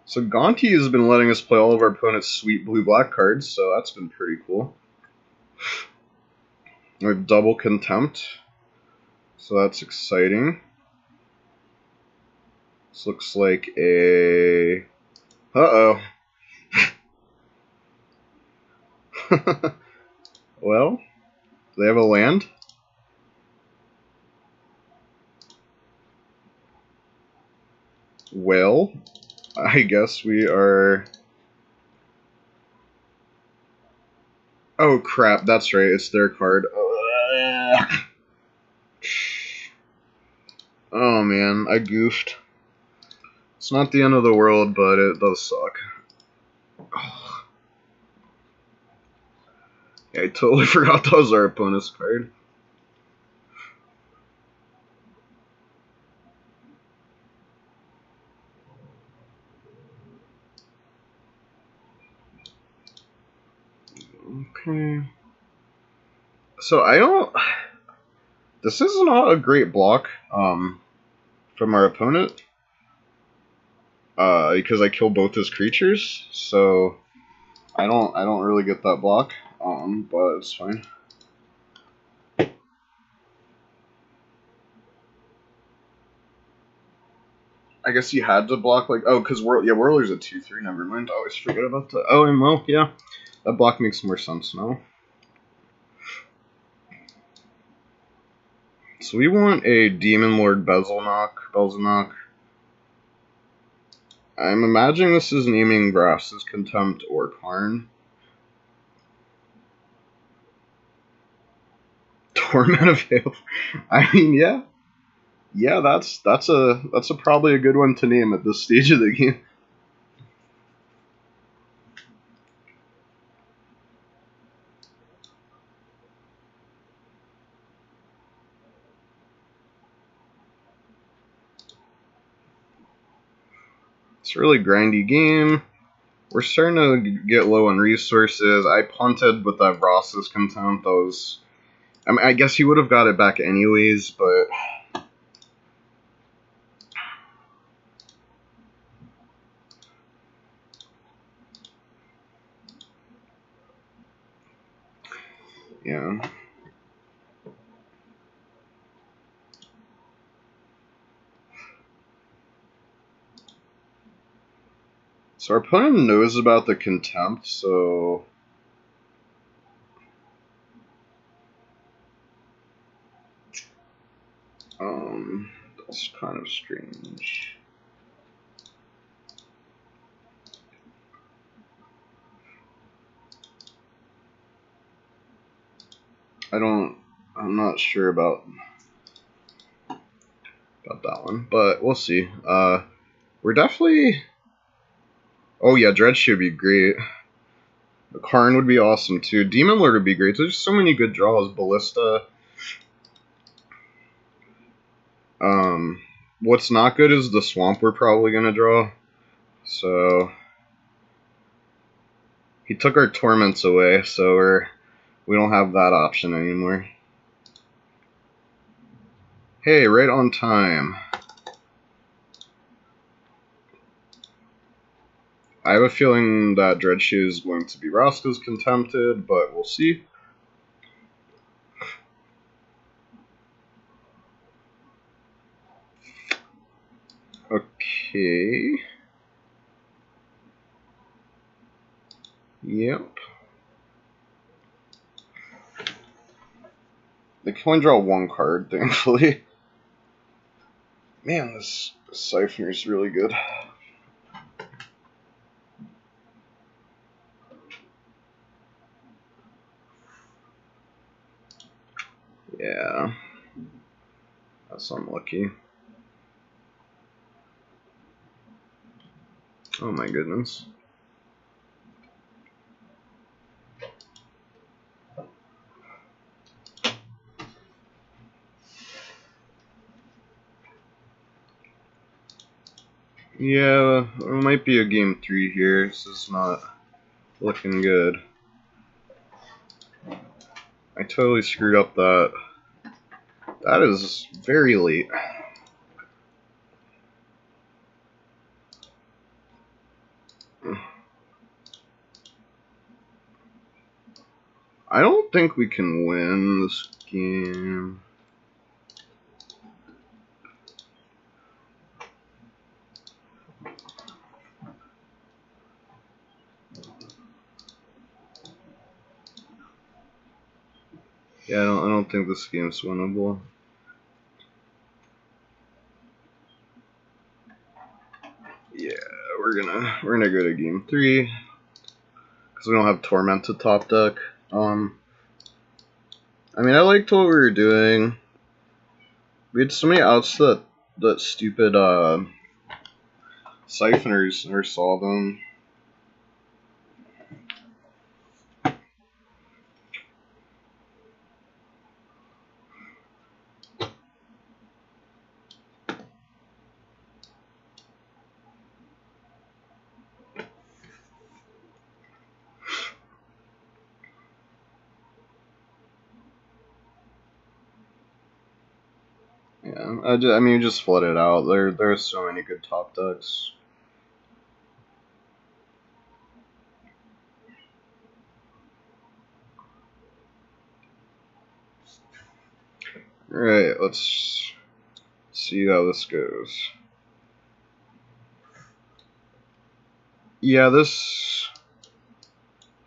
So Gonti has been letting us play all of our opponent's sweet blue-black cards, so that's been pretty cool. We have double Contempt, so that's exciting. This looks like a... Uh-oh. Well, do they have a land? Well, I guess we are... Oh crap, that's right, it's their card. Oh man, I goofed. It's not the end of the world, but it does suck. Oh. Yeah, I totally forgot that was our opponent's card. Okay. So I don't... This is not a great block from our opponent. Because I kill both his creatures, so I don't really get that block. But it's fine. I guess you had to block like because Whirler's a 2/3. Never mind. I always forget about that. Oh, and well, yeah, that block makes more sense now. So we want a Demon Lord Belzenok. I'm imagining this is naming Brass's Contempt or Karn. Torment of Hail. I mean, yeah. Yeah, that's probably a good one to name at this stage of the game. It's a really grindy game. We're starting to get low on resources. I punted with that Brass's Contempt. That was, I mean, I guess he would have got it back anyways, but yeah. So our opponent knows about the Contempt, so that's kind of strange. I'm not sure about that one, but we'll see. We're definitely, oh yeah, Dredge should be great. The Karn would be awesome too. Demon Lord would be great. There's so many good draws. Ballista. What's not good is the swamp we're probably gonna draw. So he took our torments away, so we don't have that option anymore. Hey, right on time. I have a feeling that Dreadshoe is going to be Roscoe's Contempted, but we'll see. Okay. Yep. They can only draw one card, thankfully. Man, this Siphoner is really good. Yeah. That's unlucky. Oh my goodness. Yeah, it might be a game 3 here. This is not looking good. I totally screwed up that. That is very late. I don't think we can win this game. Yeah, I don't think this game's winnable. Yeah, we're gonna go to game 3 because we don't have Tormented top deck. I mean, I liked what we were doing. We had so many outs that stupid Siphoners never saw them. Yeah, I mean, just flood it out. There's so many good top decks. Alright, let's see how this goes. Yeah, this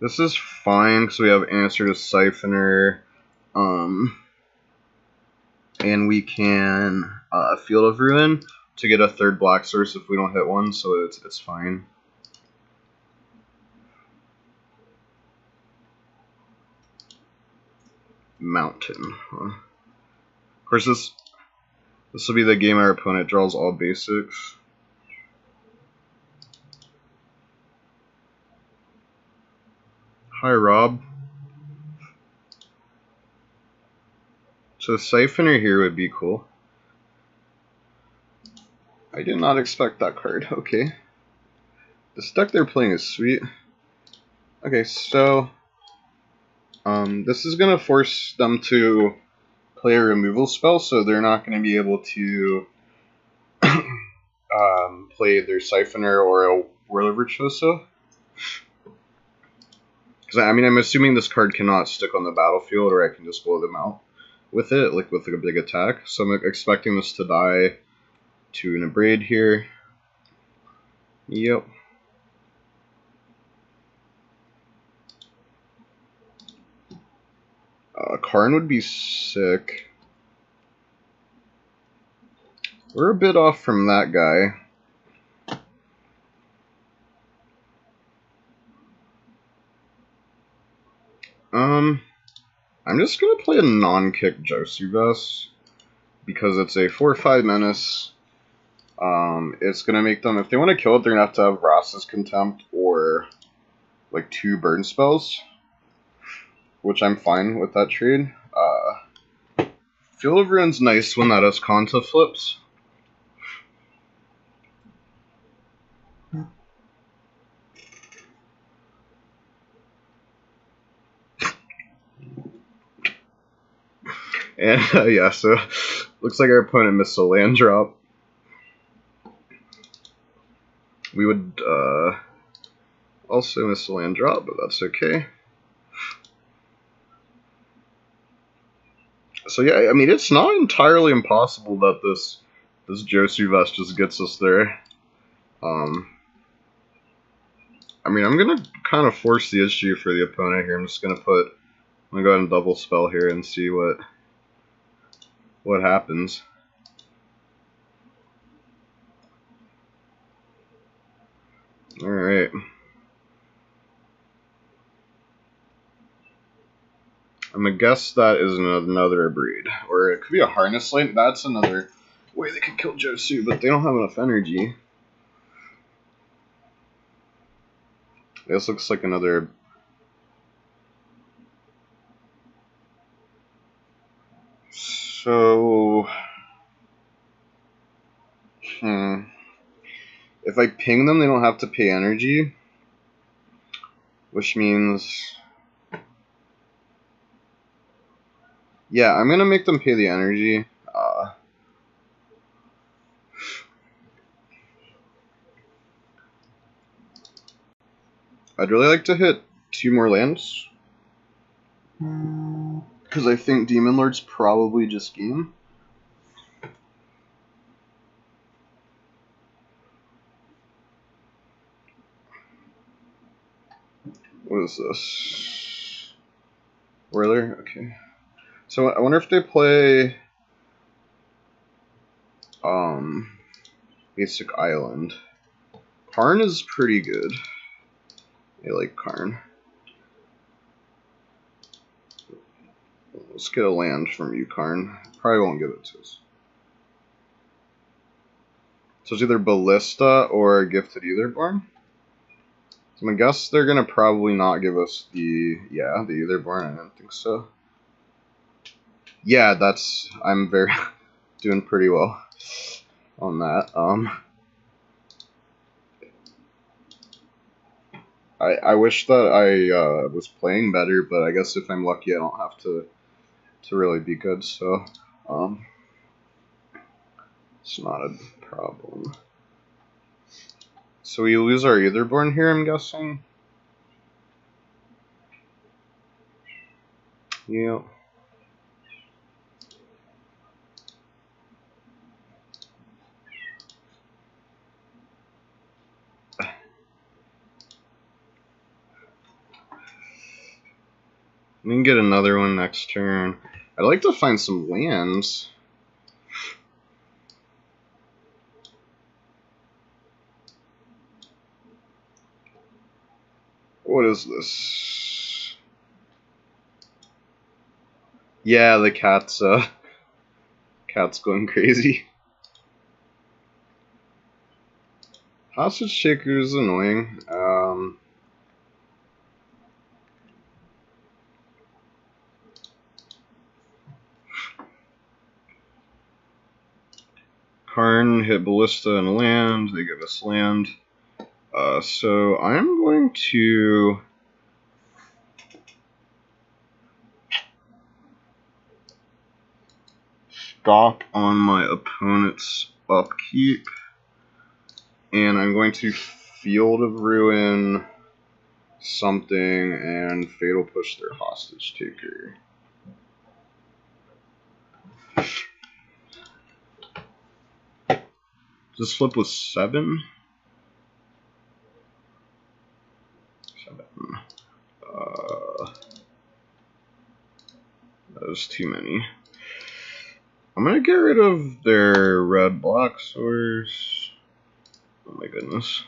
is fine because we have Answer to Siphoner, and we can Field of Ruin to get a third black source if we don't hit one, so it's fine. Mountain. Of course, this will be the game our opponent draws all basics. Hi, Rob. So Siphoner here would be cool. I did not expect that card. Okay. This deck they're playing is sweet. Okay, so this is gonna force them to play a removal spell, so they're not gonna be able to play their Siphoner or a Whirl of Virtuoso. Because I mean, I'm assuming this card cannot stick on the battlefield, or I can just blow them out with it, like with a big attack. So I'm expecting this to die to an Abrade here. Yep. Karn would be sick. We're a bit off from that guy. I'm just gonna play a non-kick Josubas because it's a 4/5 menace. It's gonna make them, if they want to kill it, they're gonna have to have Ross's Contempt or like 2 burn spells, which I'm fine with that trade. Field of Ruin's nice when that has Kanta flips. And yeah, so looks like our opponent missed a land drop. We would also miss a land drop, but that's okay. So yeah, I mean, it's not entirely impossible that this Josu Vest just gets us there. I mean, I'm gonna kind of force the issue for the opponent here. I'm gonna go ahead and double spell here and see what happens. All right. I'm gonna guess that is another breed, or it could be a harness lane. That's another way they could kill Josu, but they don't have enough energy. This looks like another. So, if I ping them, they don't have to pay energy, which means, yeah, I'm gonna make them pay the energy. I'd really like to hit 2 more lands, because I think Demon Lord's probably just game. What is this? Whirler? Okay. So I wonder if they play Basic Island. Karn is pretty good. I like Karn. Let's get a land from you, Karn. Probably won't give it to us. So it's either Ballista or Gifted Aetherborn. So I'm gonna guess they're gonna probably not give us the Aetherborn. I don't think so. Yeah, I'm doing pretty well on that. I wish that I was playing better, but I guess if I'm lucky, I don't have to really be good. So it's not a problem. So we lose our Aetherborn here, I'm guessing. Yep. We can get another one next turn. I'd like to find some lands. What is this? Yeah, the cat's going crazy. Hostage Shaker is annoying. Karn hit Ballista and land. They give us land. So I'm going to stop on my opponent's upkeep, and I'm going to Field of Ruin something and Fatal Push their Hostage Taker. This flip was 7. That was too many. I'm gonna get rid of their red-black source. Oh my goodness.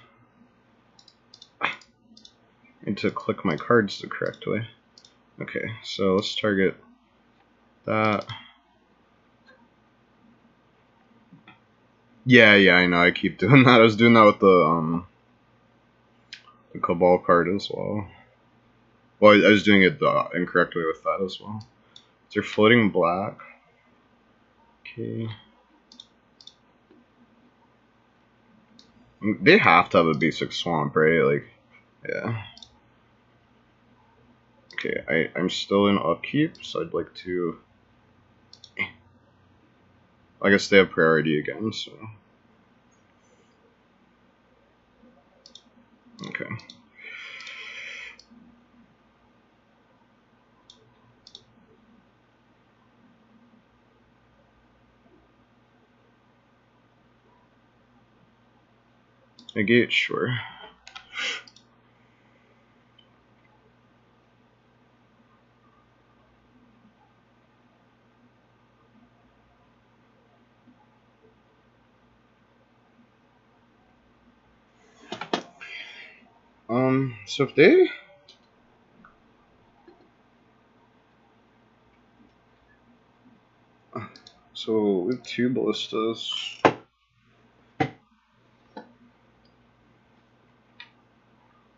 I need to click my cards the correct way. Okay, so let's target that. Yeah, I know, I keep doing that. I was doing that with the Cabal card as well. Well, I was doing it the incorrect way with that as well. They're floating black. Okay. They have to have a basic swamp, right? Like, yeah. Okay, I'm still in upkeep, so I'd like to I guess they have priority again, so. Okay. Negate, sure. So if they... So with 2 ballistas...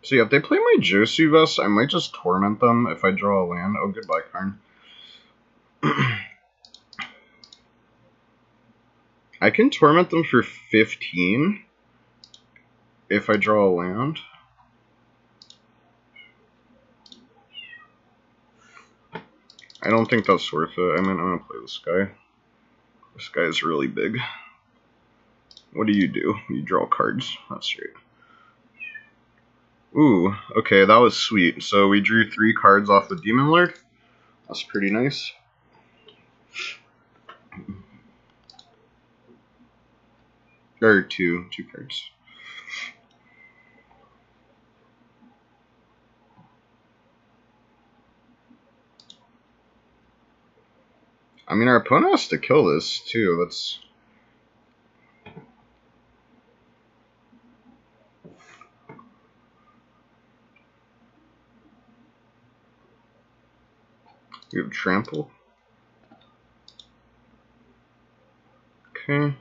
So yeah, if they play my Josu Vest, I might just torment them if I draw a land. Oh, goodbye, Karn. I can torment them for 15 if I draw a land. I don't think that's worth it. I mean, I'm gonna play this guy. This guy is really big. What do? You draw cards. That's right. Ooh, okay, that was sweet. So we drew 3 cards off of Demon Lord. That's pretty nice. Or two cards. I mean, our opponent has to kill this, too. That's... You have Trample. Okay.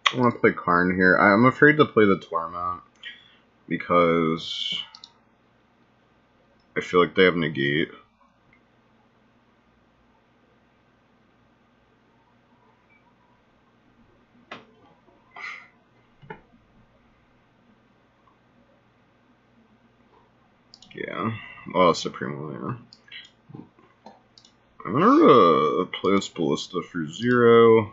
I want to play Karn here. I'm afraid to play the Torment because I feel like they have Negate. Yeah. Oh, Supremo, yeah. I'm gonna play this Ballista for 0.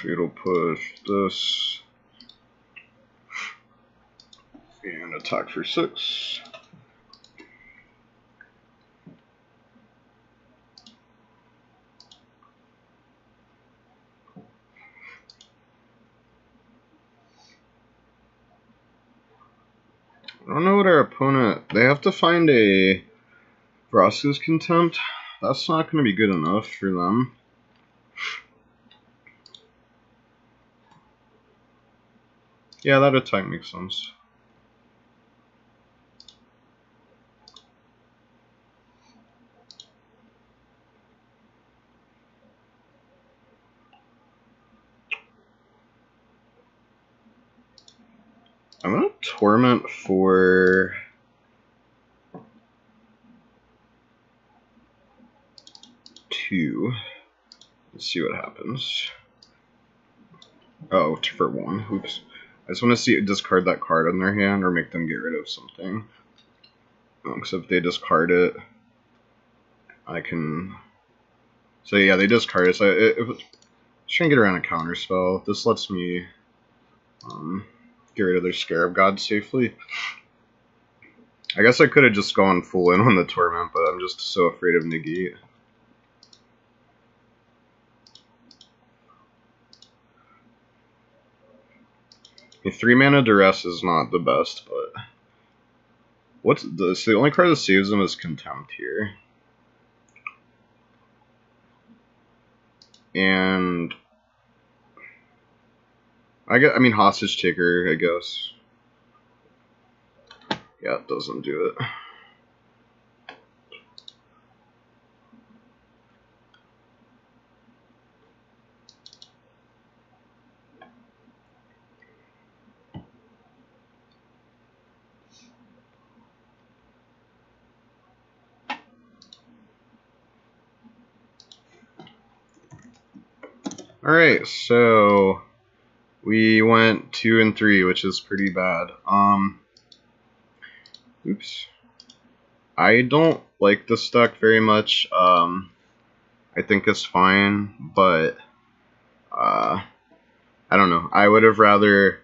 Fatal Push this. And attack for 6. I don't know what our opponent... They have to find a Vraska's Contempt. That's not going to be good enough for them. Yeah, that attack makes sense. I'm going to Torment for... 2. Let's see what happens. Oh, for 1. Oops. I just want to see it discard that card in their hand or make them get rid of something. So if they discard it, I can... So yeah, they discard it. So if trying to get around a counter spell. This lets me get rid of their Scarab God safely. I guess I could have just gone full in on the Torment, but I'm just so afraid of Negate. A 3-mana Duress is not the best, but... What's this? The only card that saves them is Contempt here. And... I mean, Hostage Taker, I guess. Yeah, it doesn't do it. Alright, so we went 2 and 3, which is pretty bad. Oops. I don't like this deck very much. I think it's fine, but I don't know. I would have rather,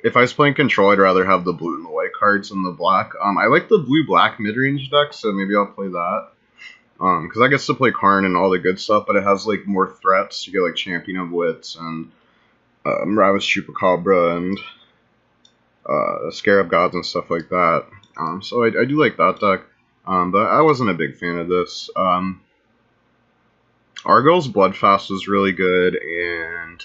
if I was playing control, I'd rather have the blue and the white cards than the black. I like the blue-black mid-range deck, so maybe I'll play that. Because I gets to play Karn and all the good stuff, but it has like more threats. You get like Champion of Wits and Ravis Chupacabra and Scarab Gods and stuff like that. So I do like that deck, but I wasn't a big fan of this. Argo's Bloodfast was really good, and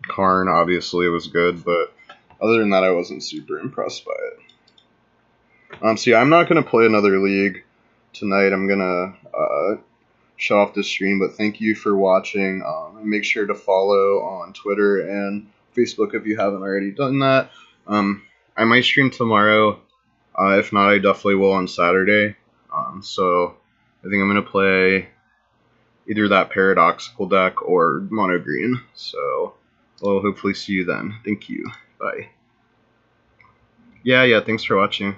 Karn obviously was good, but other than that, I wasn't super impressed by it. So yeah, I'm not gonna play another league tonight. I'm gonna shut off the stream, but thank you for watching. Make sure to follow on Twitter and Facebook if you haven't already done that. I might stream tomorrow. If not, I definitely will on Saturday. So I think I'm going to play either that Paradoxical deck or Mono Green. So I'll hopefully see you then. Thank you. Bye. Yeah, thanks for watching.